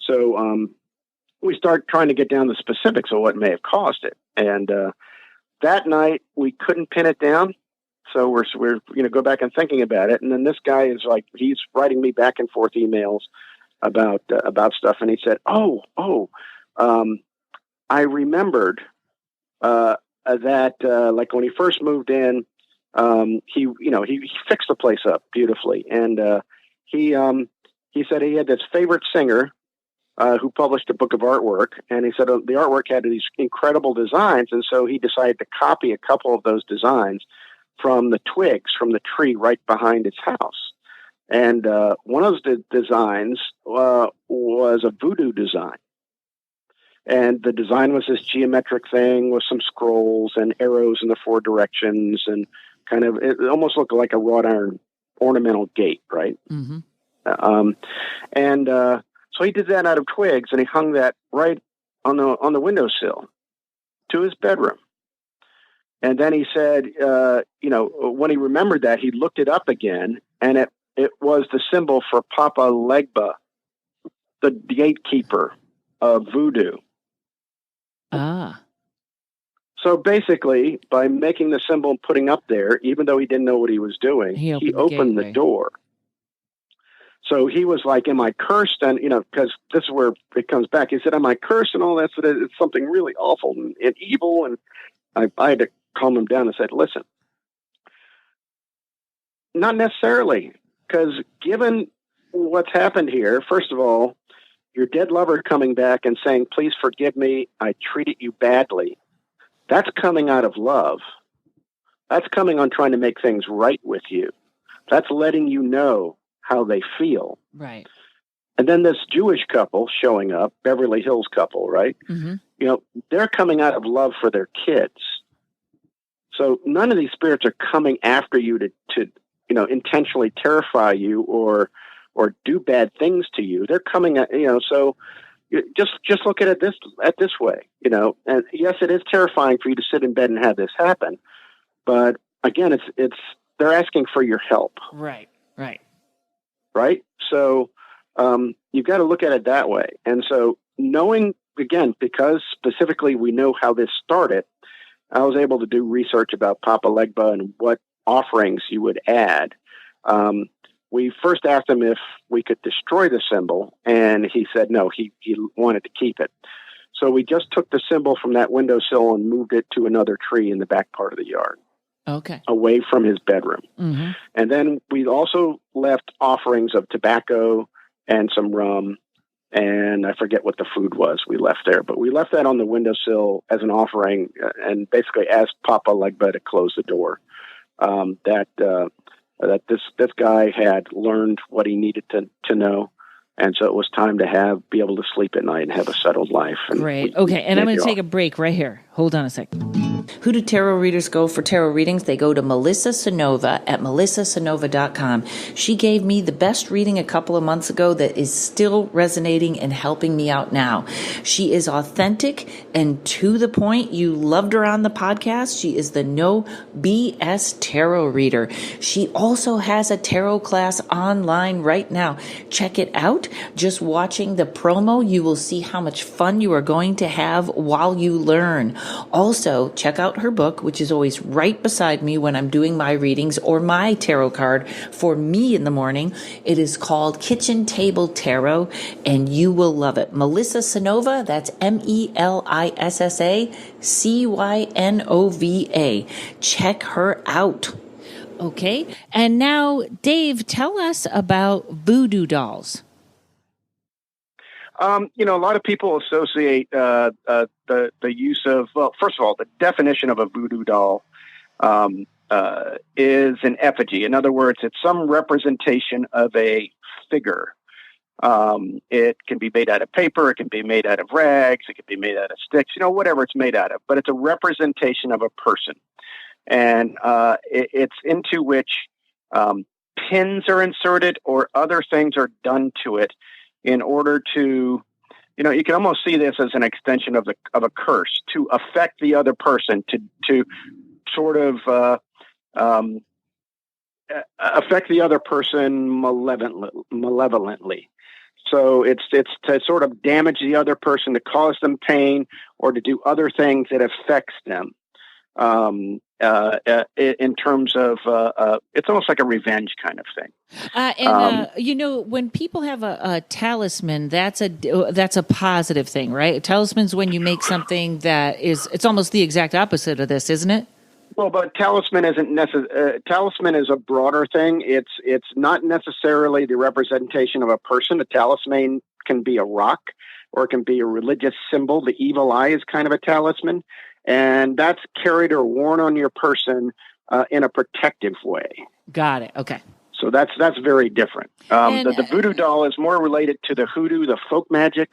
So we start trying to get down the specifics of what may have caused it. And that night we couldn't pin it down. So we're go back and thinking about it. And then this guy is he's writing me back and forth emails about stuff. And he said, I remembered that when he first moved in, he fixed the place up beautifully, and he said he had this favorite singer who published a book of artwork, and he said the artwork had these incredible designs, and so he decided to copy a couple of those designs from the twigs from the tree right behind his house. And one of the designs was a voodoo design. And the design was this geometric thing with some scrolls and arrows in the 4 directions, and kind of, it almost looked like a wrought iron ornamental gate, right? Mm-hmm. So he did that out of twigs, and he hung that right on the windowsill to his bedroom. And then he said, when he remembered that, he looked it up again, and it was the symbol for Papa Legba, the gatekeeper of voodoo. Ah. So basically, by making the symbol and putting up there, even though he didn't know what he was doing, he opened the door. So he was like, am I cursed? And, because this is where it comes back. He said, am I cursed and all that? So it's something really awful and evil. And I had to calm him down and said, listen, not necessarily, because given what's happened here, first of all, your dead lover coming back and saying, please forgive me, I treated you badly. That's coming out of love. That's coming on trying to make things right with you. That's letting you know how they feel. Right. And then this Jewish couple showing up, Beverly Hills couple, right? Mm-hmm. They're coming out of love for their kids. So none of these spirits are coming after you to intentionally terrify you or do bad things to you. They're coming at, so just look at it this way, and yes, it is terrifying for you to sit in bed and have this happen. But again, it's they're asking for your help. Right. Right. So you've got to look at it that way. And so knowing, again, because specifically we know how this started, I was able to do research about Papa Legba and what offerings you would add. We first asked him if we could destroy the symbol, and he said no, he wanted to keep it. So we just took the symbol from that windowsill and moved it to another tree in the back part of the yard. Okay. Away from his bedroom. Mm-hmm. And then we also left offerings of tobacco and some rum, and I forget what the food was we left there, but we left that on the windowsill as an offering, and basically asked Papa Legba to close the door. That this guy had learned what he needed to know. And so it was time to be able to sleep at night and have a settled life. And great. Okay. And I'm going to take a break right here. Hold on a second. Who do tarot readers go for tarot readings? They go to Melissa Sonova at melissasonova.com. She gave me the best reading a couple of months ago that is still resonating and helping me out now. She is authentic and to the point. You loved her on the podcast. She is the No BS tarot reader. She also has a tarot class online right now. Check it out. Just watching the promo, you will see how much fun you are going to have while you learn. Also, check out her book, which is always right beside me when I'm doing my readings or my tarot card for me in the morning. It is called Kitchen Table Tarot, and you will love it. Melissa Sonova, that's MELISSACYNOVA. Check her out. Okay. And now, Dave, tell us about voodoo dolls. A lot of people associate the use of, well, first of all, the definition of a voodoo doll is an effigy. In other words, it's some representation of a figure. It can be made out of paper, it can be made out of rags, it can be made out of sticks, whatever it's made out of. But it's a representation of a person. And it's into which pins are inserted or other things are done to it in order to, you can almost see this as an extension of a curse to affect the other person, to sort of affect the other person malevolently. So it's to sort of damage the other person, to cause them pain, or to do other things that affects them. In terms of, it's almost like a revenge kind of thing. When people have a talisman, that's a positive thing, right? Talisman's when you make something it's almost the exact opposite of this, isn't it? Well, but talisman isn't talisman is a broader thing. It's not necessarily the representation of a person. A talisman can be a rock, or it can be a religious symbol. The evil eye is kind of a talisman. And that's carried or worn on your person in a protective way. Got it. Okay. So that's very different. The voodoo doll is more related to the hoodoo, the folk magic,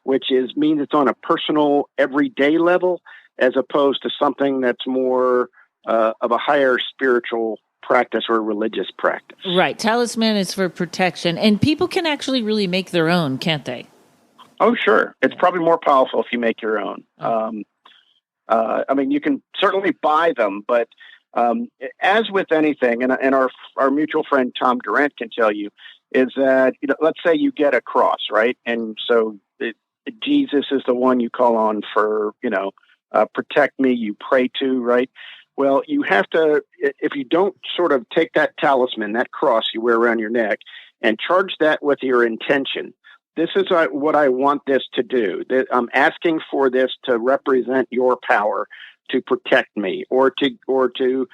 which means it's on a personal, everyday level, as opposed to something that's more of a higher spiritual practice or religious practice. Right. Talisman is for protection, and people can actually really make their own, can't they? Oh, sure. It's probably more powerful if you make your own. I mean, you can certainly buy them, but as with anything, and our mutual friend Tom Durant can tell you, is that, let's say you get a cross, right? And so Jesus is the one you call on for, protect me, you pray to, right? Well, you have to, if you don't sort of take that talisman, that cross you wear around your neck, and charge that with your intention. This is what I want this to do. I'm asking for this to represent your power to protect me, or to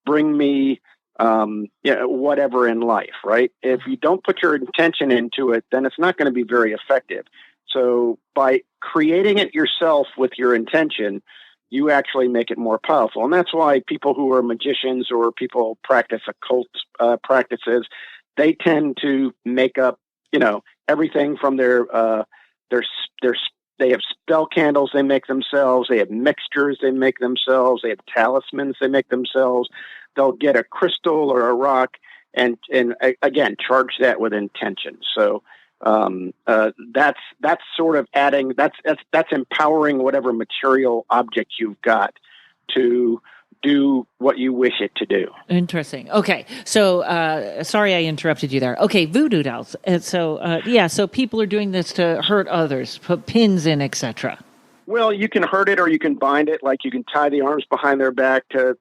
bring me whatever in life, right? If you don't put your intention into it, then it's not going to be very effective. So by creating it yourself with your intention, you actually make it more powerful. And that's why people who are magicians or people practice occult practices, they tend to make up, everything from they have spell candles they make themselves, they have mixtures they make themselves, they have talismans they make themselves. They'll get a crystal or a rock and again, charge that with intention. So that's sort of adding, that's empowering whatever material object you've got to do what you wish it to do. Interesting. Okay. So, sorry I interrupted you there. Okay. Voodoo dolls. And so, so people are doing this to hurt others, put pins in, etc. Well, you can hurt it or you can bind it. Like you can tie the arms behind their back to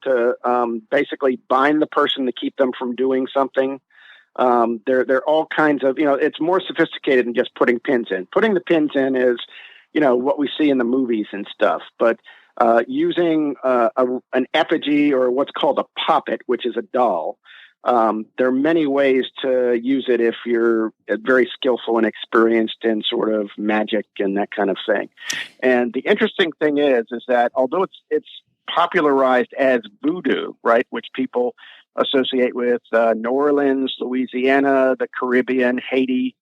basically bind the person to keep them from doing something. There are all kinds of, it's more sophisticated than just putting pins in. Putting the pins in is, what we see in the movies and stuff. But using an effigy or what's called a poppet, which is a doll, there are many ways to use it if you're very skillful and experienced in sort of magic and that kind of thing. And the interesting thing is that although it's popularized as voodoo, right, which people associate with New Orleans, Louisiana, the Caribbean, Haiti,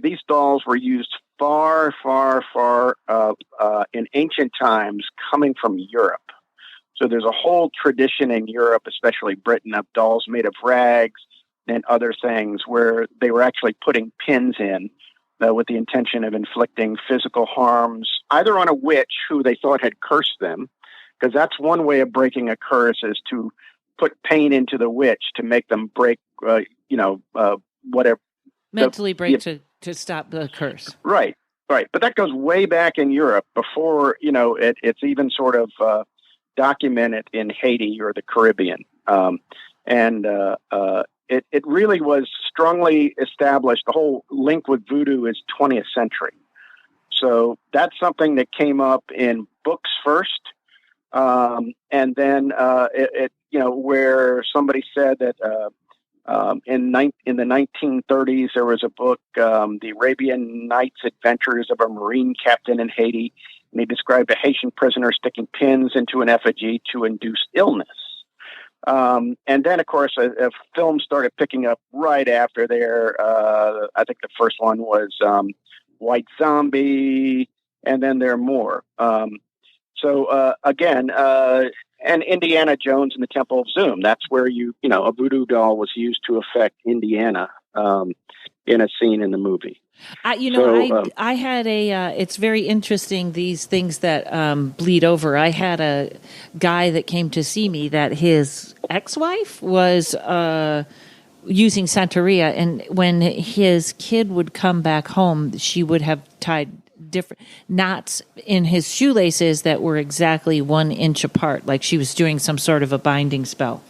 these dolls were used far in ancient times coming from Europe. So there's a whole tradition in Europe, especially Britain, of dolls made of rags and other things where they were actually putting pins in with the intention of inflicting physical harms, either on a witch who they thought had cursed them, because that's one way of breaking a curse is to put pain into the witch to make them break, whatever. Mentally break to stop the curse. Right. But that goes way back in Europe before, it's even sort of documented in Haiti or the Caribbean. It really was strongly established. The whole link with voodoo is 20th century. So that's something that came up in books first. And then where somebody said that in the 1930s, there was a book, The Arabian Nights Adventures of a Marine Captain in Haiti. And he described a Haitian prisoner sticking pins into an effigy to induce illness. And then, of course, a film started picking up right after there. I think the first one was White Zombie, and then there are more. And Indiana Jones and the Temple of Zoom. That's where a voodoo doll was used to affect Indiana in a scene in the movie. I had it's very interesting, these things that bleed over. I had a guy that came to see me that his ex-wife was using Santeria, and when his kid would come back home, she would have tied different knots in his shoelaces that were exactly 1 inch apart, like she was doing some sort of a binding spell.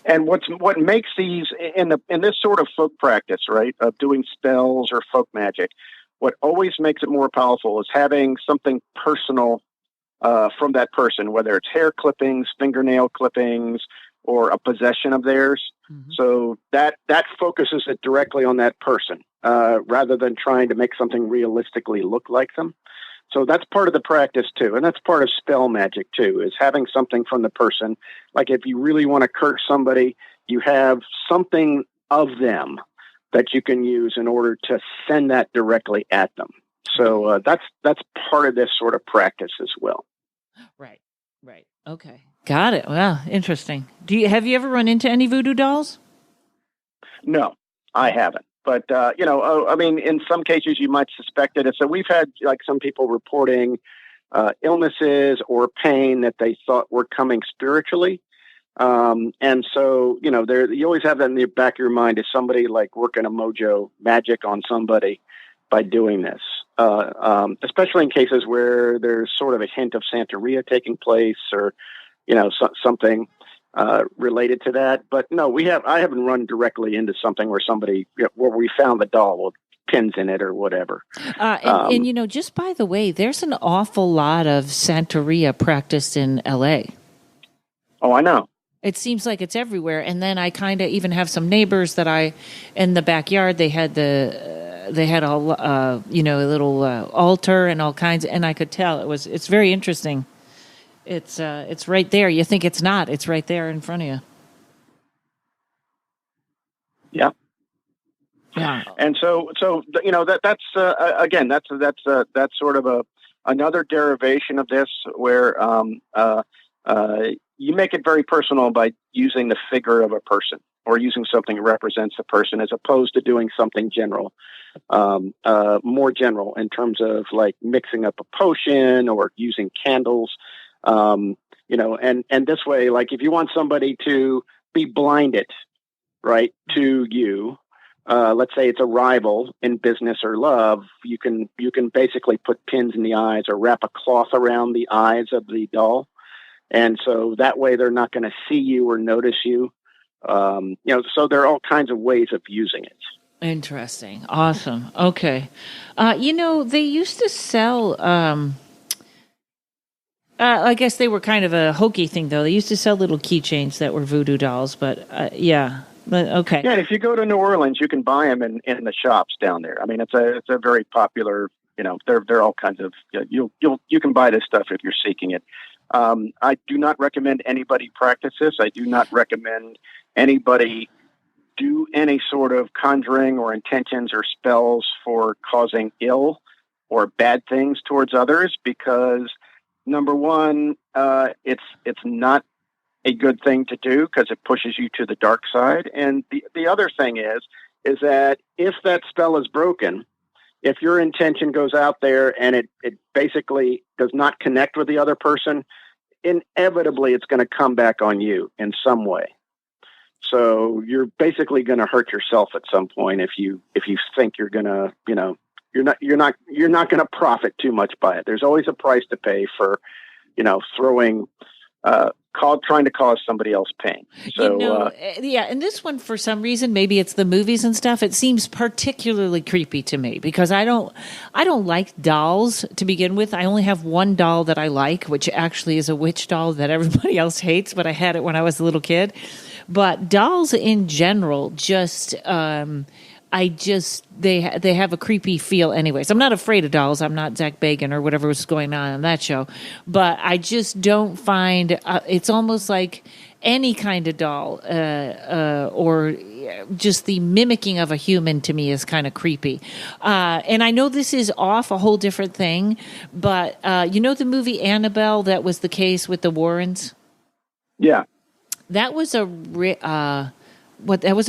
And what makes these in this sort of folk practice, right, of doing spells or folk magic, what always makes it more powerful is having something personal from that person, whether it's hair clippings, fingernail clippings, or a possession of theirs. Mm-hmm. So that focuses it directly on that person rather than trying to make something realistically look like them. So that's part of the practice too. And that's part of spell magic too, is having something from the person. Like if you really want to curse somebody, you have something of them that you can use in order to send that directly at them. So that's part of this sort of practice as well. Right. Okay. Got it. Well, interesting. Have you ever run into any voodoo dolls? No, I haven't. But, I mean, in some cases you might suspect it. So we've had like some people reporting illnesses or pain that they thought were coming spiritually. And so, you always have that in the back of your mind. Is somebody like working a mojo magic on somebody by doing this? Especially in cases where there's sort of a hint of Santeria taking place or, something related to that. But no, I haven't run directly into something where where we found the doll with pins in it or whatever. And just by the way, there's an awful lot of Santeria practiced in LA. Oh, I know. It seems like it's everywhere. And then I kind of even have some neighbors that in the backyard, they had a little altar and all kinds. And I could tell it's very interesting. It's right there. You think it's not, it's right there in front of you. Yeah. Yeah. And so, that's again, that's sort of another derivation of this where, you make it very personal by using the figure of a person or using something that represents a person as opposed to doing something general, more general in terms of like mixing up a potion or using candles, and this way, like if you want somebody to be blinded, right, to you, let's say it's a rival in business or love, you can basically put pins in the eyes or wrap a cloth around the eyes of the doll. And so that way they're not going to see you or notice you. So there are all kinds of ways of using it. Interesting. Awesome. Okay. They used to sell, I guess they were kind of a hokey thing though. They used to sell little keychains that were voodoo dolls, but yeah. But okay. Yeah. And if you go to New Orleans, you can buy them in the shops down there. I mean, it's a very popular, they're all kinds of, you can buy this stuff if you're seeking it. I do not recommend anybody practice this. I do not recommend anybody do any sort of conjuring or intentions or spells for causing ill or bad things towards others because, number one, it's not a good thing to do because it pushes you to the dark side. And the other thing is that if that spell is broken, if your intention goes out there and it basically does not connect with the other person, inevitably it's going to come back on you in some way. So you're basically going to hurt yourself at some point if you think you're going to, you're not going to profit too much by it. There's always a price to pay for, trying to cause somebody else pain. So, yeah. And this one, for some reason, maybe it's the movies and stuff. It seems particularly creepy to me because I don't like dolls to begin with. I only have one doll that I like, which actually is a witch doll that everybody else hates, but I had it when I was a little kid. But dolls in general, they have a creepy feel anyways. I'm not afraid of dolls. I'm not Zach Bagan or whatever was going on that show. But I just don't find it's almost like any kind of doll or just the mimicking of a human to me is kind of creepy. And I know this is off a whole different thing, but the movie Annabelle, that was the case with the Warrens? Yeah. That was a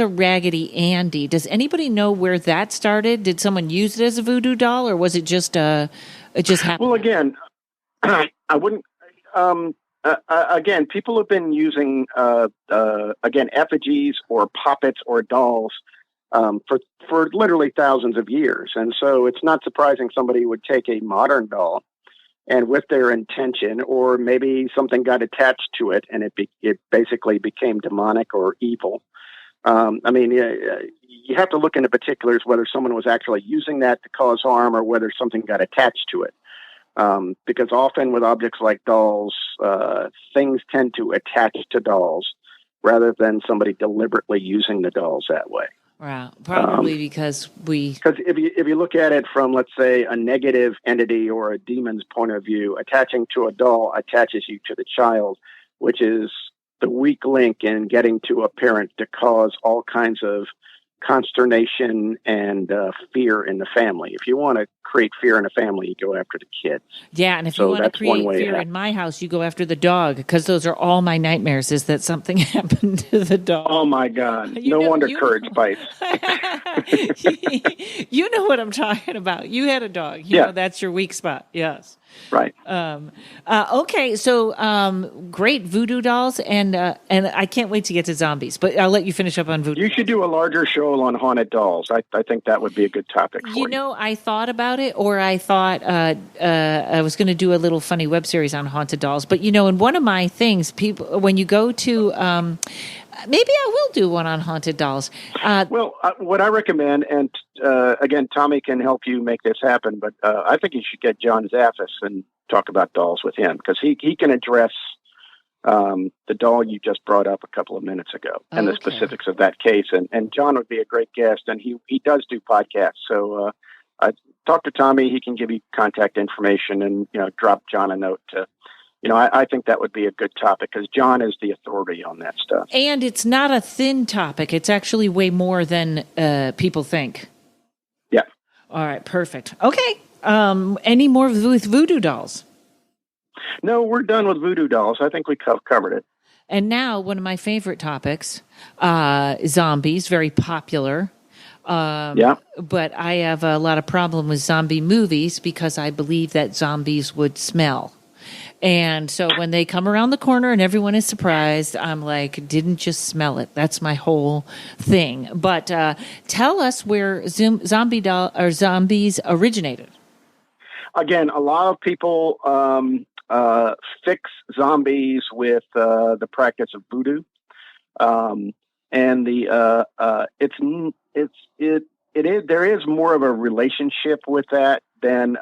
Raggedy Andy. Does anybody know where that started? Did someone use it as a voodoo doll, or was it just it just happened? Well, again, I wouldn't. Again, people have been using effigies or puppets or dolls for literally thousands of years, and so it's not surprising somebody would take a modern doll and with their intention, or maybe something got attached to it, and it basically became demonic or evil. You have to look into particulars whether someone was actually using that to cause harm or whether something got attached to it. Because often with objects like dolls, things tend to attach to dolls rather than somebody deliberately using the dolls that way. Wow. Probably because Because if you look at it from, let's say, a negative entity or a demon's point of view, attaching to a doll attaches you to the child, which is the weak link in getting to a parent to cause all kinds of consternation and fear in the family. If you want to create fear in a family, you go after the kids. Yeah, and if you want to create fear in my house, you go after the dog, because those are all my nightmares, is that something happened to the dog. Oh, my God. No wonder Courage bites. You know what I'm talking about. You had a dog. You know that's your weak spot. Yes. Right. Okay, so great voodoo dolls, and I can't wait to get to zombies, but I'll let you finish up on voodoo. You should do a larger show on haunted dolls. I think that would be a good topic for you. You know, I thought about it, or I thought I was going to do a little funny web series on haunted dolls, but you know, in one of my things, people, when you go to, maybe I will do one on haunted dolls. What I recommend, and again, Tommy can help you make this happen, but I think you should get John Zaffis and talk about dolls with him, because he can address the doll you just brought up a couple of minutes ago and the specifics of that case. And John would be a great guest, and he does do podcasts. So talk to Tommy. He can give you contact information, and drop John a note to. I think that would be a good topic, because John is the authority on that stuff. And it's not a thin topic. It's actually way more than people think. Yeah. All right. Perfect. Okay. Any more with voodoo dolls? No, we're done with voodoo dolls. I think we covered it. And now one of my favorite topics, zombies, very popular. But I have a lot of problem with zombie movies, because I believe that zombies would smell. And so when they come around the corner and everyone is surprised, I'm like, didn't just smell it. That's my whole thing. But tell us where zombies originated. Again, a lot of people fix zombies with the practice of voodoo, and there is more of a relationship with that than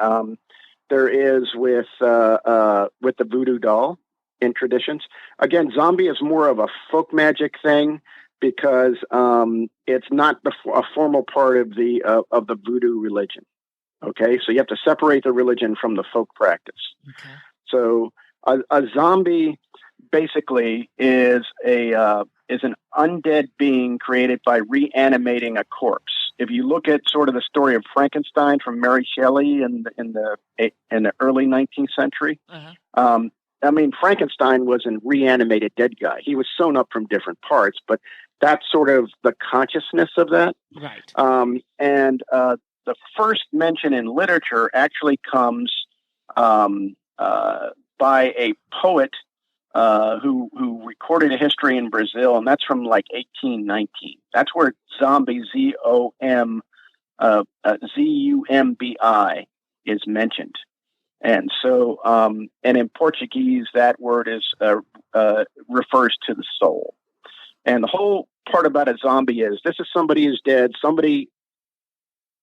there is with the voodoo doll in traditions. Again, zombie is more of a folk magic thing, because it's not a formal part of the voodoo religion. Okay, so you have to separate the religion from the folk practice. Okay. So a zombie basically is an undead being created by reanimating a corpse. If you look at sort of the story of Frankenstein from Mary Shelley in the early 19th century, Frankenstein was a reanimated dead guy. He was sewn up from different parts, but that's sort of the consciousness of that. Right. And the first mention in literature actually comes by a poet who recorded a history in Brazil, and that's from like 1819. That's where zombie, Z-U-M-B-I, is mentioned. And so, and in Portuguese, that word refers to the soul. And the whole part about a zombie is, this is somebody who's dead. Somebody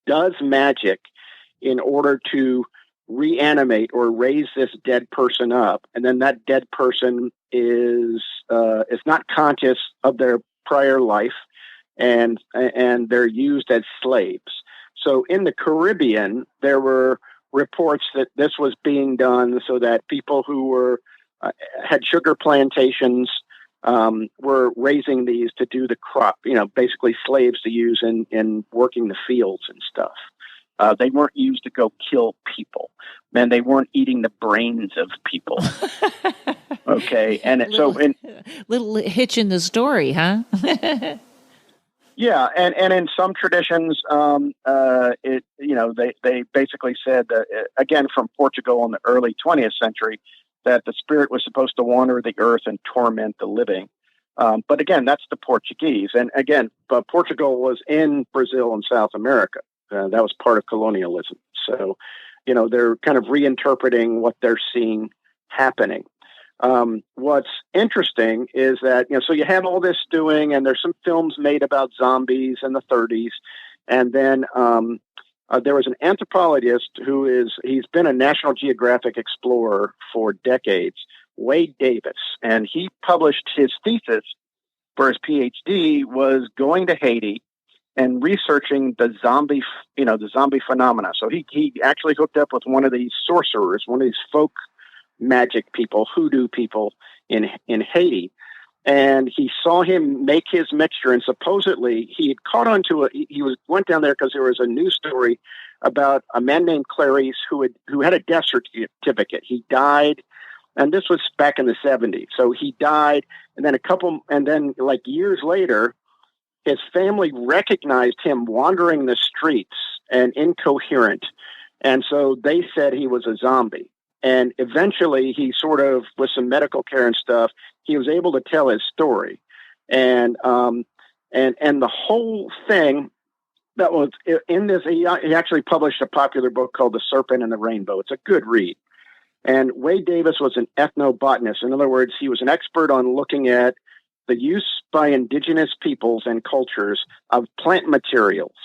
does magic in order to reanimate or raise this dead person up, and then that dead person is not conscious of their prior life, and they're used as slaves. So in the Caribbean, there were reports that this was being done so that people who were had sugar plantations were raising these to do the crop, basically slaves to use in working the fields and stuff. They weren't used to go kill people. Man, they weren't eating the brains of people. Okay, and little hitch in the story, huh? Yeah, and in some traditions, they basically said that, again, from Portugal in the early 20th century, that the spirit was supposed to wander the earth and torment the living. But again, that's the Portuguese, and again, Portugal was in Brazil and South America. That was part of colonialism. So, they're kind of reinterpreting what they're seeing happening. What's interesting is that, so you have all this doing, and there's some films made about zombies in the 30s. And then there was an anthropologist he's been a National Geographic explorer for decades, Wade Davis, and he published his thesis for his PhD was going to Haiti and researching the zombie phenomena. So he actually hooked up with one of these sorcerers, one of these folk magic people, hoodoo people in Haiti. And he saw him make his mixture, and supposedly he had caught on to went down there because there was a news story about a man named Clarice who had a death certificate. He died, and this was back in the 70s. So he died, and then like years later, his family recognized him wandering the streets and incoherent, and so they said he was a zombie. And eventually, he sort of, with some medical care and stuff, he was able to tell his story. And the whole thing that was in this, he actually published a popular book called The Serpent and the Rainbow. It's a good read. And Wade Davis was an ethnobotanist. In other words, he was an expert on looking at the use by indigenous peoples and cultures of plant materials,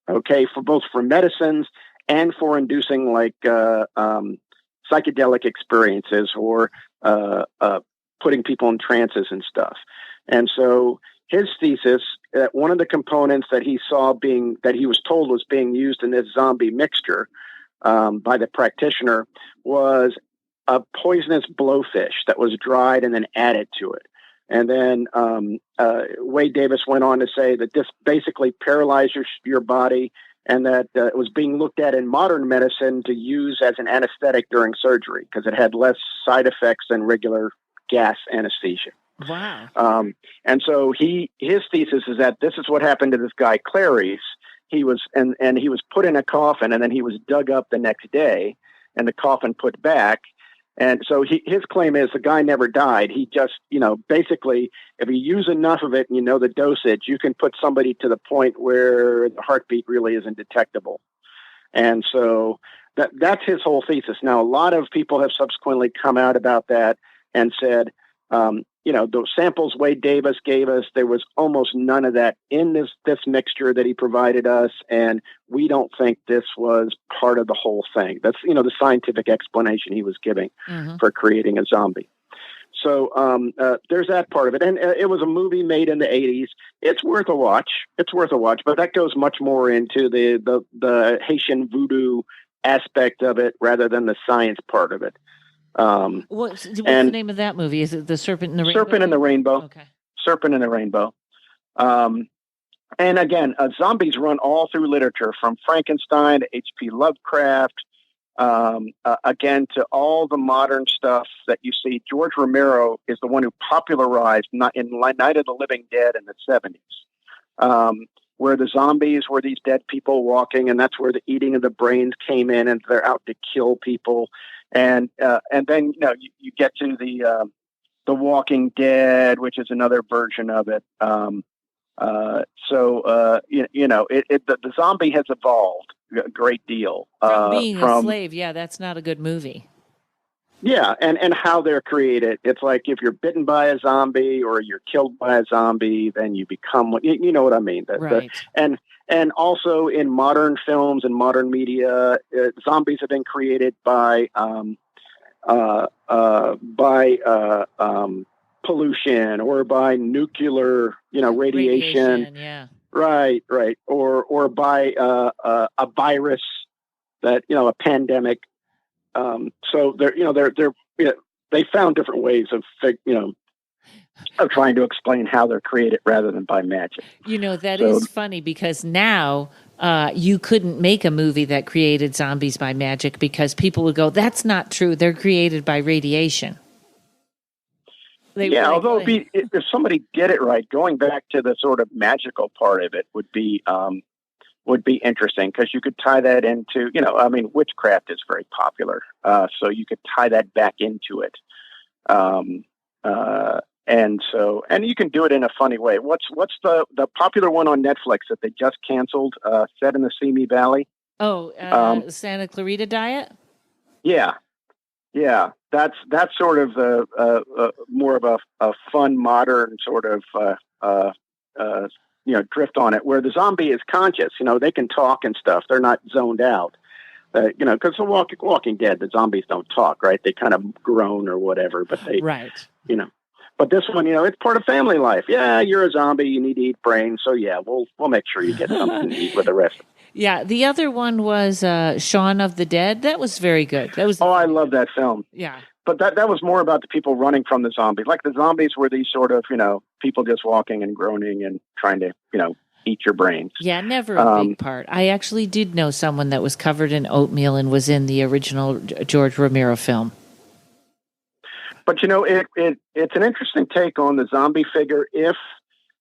okay, for medicines and for inducing like psychedelic experiences or putting people in trances and stuff. And so his thesis, one of the components that he was told was being used in this zombie mixture by the practitioner was a poisonous blowfish that was dried and then added to it. And then Wade Davis went on to say that this basically paralyzed your body, and that it was being looked at in modern medicine to use as an anesthetic during surgery because it had less side effects than regular gas anesthesia. Wow. And so his thesis is that this is what happened to this guy, Clarice. He was put in a coffin, and then he was dug up the next day and the coffin put back. And so his claim is the guy never died. He just, basically, if you use enough of it and you know the dosage, you can put somebody to the point where the heartbeat really isn't detectable. And so that's his whole thesis. Now, a lot of people have subsequently come out about that and said, those samples Wade Davis gave us, there was almost none of that in this mixture that he provided us, and we don't think this was part of the whole thing. That's the scientific explanation he was giving for creating a zombie. So there's that part of it, and it was a movie made in the 80s. It's worth a watch. But that goes much more into the Haitian voodoo aspect of it rather than the science part of it. What's the name of that movie? Is it The Serpent and the Rainbow? Serpent and the Rainbow. Okay. Serpent and the Rainbow. And again, zombies run all through literature, from Frankenstein to H.P. Lovecraft, again, to all the modern stuff that you see. George Romero is the one who popularized Night of the Living Dead in the 70s, where the zombies were these dead people walking, and that's where the eating of the brains came in, and they're out to kill people. And then you get to the Walking Dead, which is another version of it. The zombie has evolved a great deal from being a slave. Yeah, that's not a good movie. Yeah, and how they're created. It's like if you're bitten by a zombie or you're killed by a zombie, then you become what you know what I mean. Right. And also in modern films and modern media, zombies have been created by pollution or by nuclear, radiation. Yeah. Right. Or by a virus that, a pandemic. So they found different ways of trying to explain how they're created rather than by magic. That is funny because now you couldn't make a movie that created zombies by magic because people would go, that's not true. They're created by radiation. Although if somebody did it right, going back to the sort of magical part of it would be interesting because you could tie that into, witchcraft is very popular. So you could tie that back into it. And you can do it in a funny way. What's the popular one on Netflix that they just canceled, set in the Simi Valley? Santa Clarita Diet? Yeah. That's sort of more of a fun, modern sort of, drift on it, where the zombie is conscious. They can talk and stuff. They're not zoned out. Because the Walking Dead, the zombies don't talk, right? They kind of groan or whatever, but they, right. But this one, it's part of family life. Yeah, you're a zombie. You need to eat brains. So yeah, we'll make sure you get something to eat with the rest. Yeah, the other one was Shaun of the Dead. That was very good. That was. Oh, I love that film. Yeah. But that was more about the people running from the zombies. Like the zombies were these sort of, people just walking and groaning and trying to, eat your brains. Yeah, never a big part. I actually did know someone that was covered in oatmeal and was in the original George Romero film. But, it's an interesting take on the zombie figure if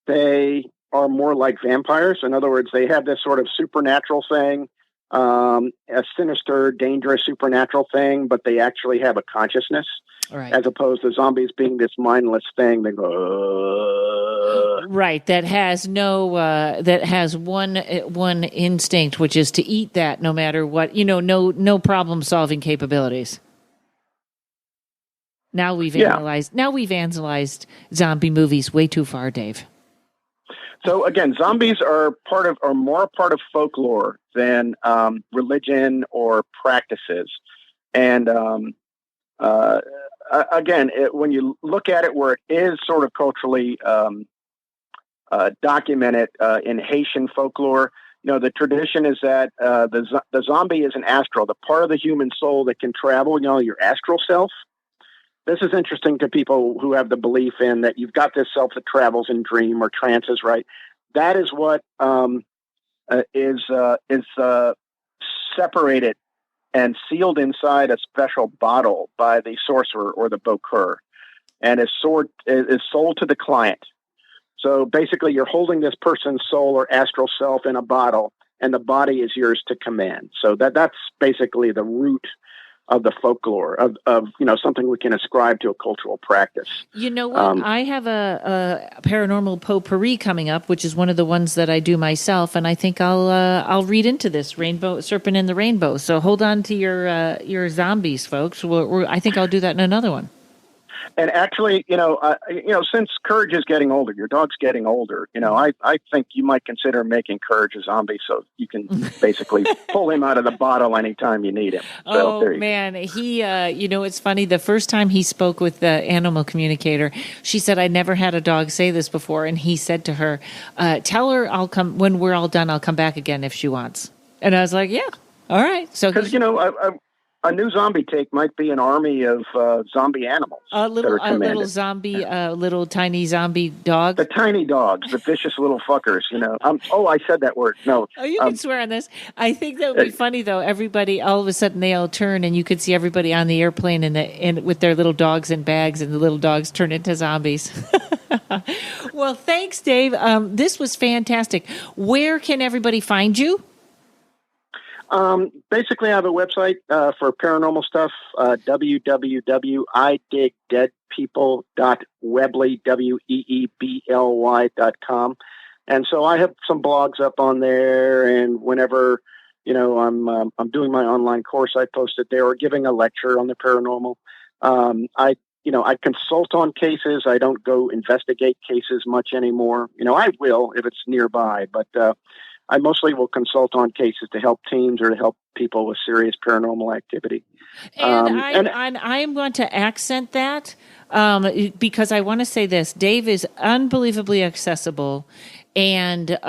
they are more like vampires. In other words, they have this sort of supernatural thing, a sinister, dangerous supernatural thing, but they actually have a consciousness, right, as opposed to zombies being this mindless thing that go. Right, that has that has one instinct, which is to eat that no matter what, no problem solving capabilities. Now we've analyzed zombie movies way too far, Dave. So again, zombies are more part of folklore than religion or practices. And again, when you look at it, where it is sort of culturally documented in Haitian folklore, the tradition is that the zombie is an astral, the part of the human soul that can travel. Your astral self. This is interesting to people who have the belief in that you've got this self that travels in dream or trances, right? That is what is separated and sealed inside a special bottle by the sorcerer or the bokur, and is sold to the client. So basically, you're holding this person's soul or astral self in a bottle, and the body is yours to command. So that's basically the root of the folklore of something we can ascribe to a cultural practice. You know what? I have a paranormal potpourri coming up, which is one of the ones that I do myself, and I think I'll read into this Rainbow Serpent in the Rainbow. So hold on to your zombies, folks. I think I'll do that in another one. And actually, since Courage is getting older, your dog's getting older, I think you might consider making Courage a zombie so you can basically pull him out of the bottle anytime you need him. So, man. He, it's funny. The first time he spoke with the animal communicator, she said, I never had a dog say this before. And he said to her, tell her I'll come when we're all done. I'll come back again if she wants. And I was like, yeah, all right. So, because, a new zombie take might be an army of zombie animals. A little zombie, little tiny zombie dog. The tiny dogs, the vicious little fuckers. I said that word. No. Oh, you can swear on this. I think that would be funny though. Everybody, all of a sudden, they all turn, and you could see everybody on the airplane and with their little dogs in bags, and the little dogs turn into zombies. Well, thanks, Dave. This was fantastic. Where can everybody find you? Basically, I have a website for paranormal stuff, www.idigdeadpeople.weebly.com. And so I have some blogs up on there, and whenever, I'm doing my online course, I post it there, or giving a lecture on the paranormal. I consult on cases. I don't go investigate cases much anymore. I will if it's nearby, but I mostly will consult on cases to help teams or to help people with serious paranormal activity. And I am going to accent that because I want to say this. Dave is unbelievably accessible and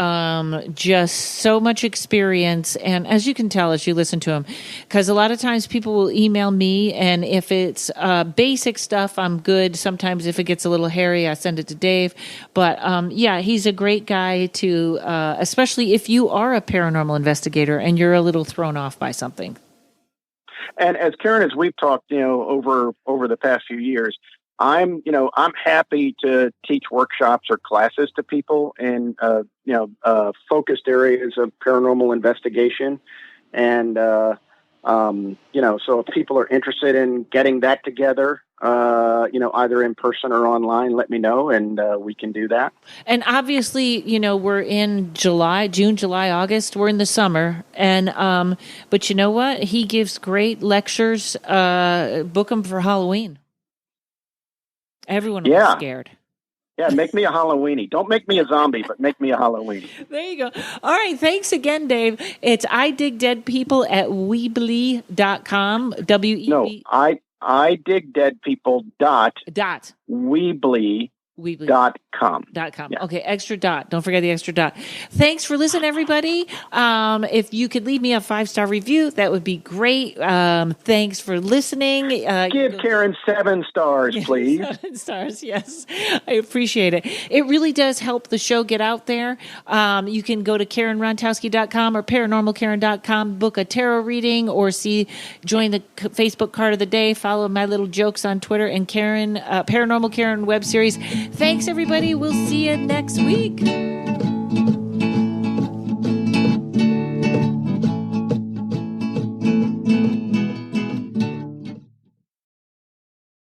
just so much experience. And as you can tell, as you listen to him, because a lot of times people will email me, and if it's basic stuff, I'm good. Sometimes if it gets a little hairy, I send it to Dave. But he's a great guy to, especially if you are a paranormal investigator and you're a little thrown off by something. And as Karen, as we've talked, over the past few years, I'm happy to teach workshops or classes to people in, focused areas of paranormal investigation. And, so if people are interested in getting that together, either in person or online, let me know, and we can do that. And obviously, we're in June, July, August. We're in the summer. And, but you know what? He gives great lectures. Book them for Halloween. Everyone will be scared. Yeah, make me a Halloweenie. Don't make me a zombie, but make me a Halloweenie. There you go. All right, thanks again, Dave. It's I Dig Dead People at Weebly.com. No, idigdeadpeople.weebly.com. Weebly.com. Yeah. Okay, extra dot. Don't forget the extra dot. Thanks for listening, everybody. If you could leave me a 5-star review, that would be great. Thanks for listening. Give Karen 7 stars, please. 7 stars, yes. I appreciate it. It really does help the show get out there. You can go to karenrontowski.com or paranormalkaren.com, book a tarot reading, or join the Facebook card of the day, follow my little jokes on Twitter, and Paranormal Karen web series. Thanks, everybody. We'll see you next week.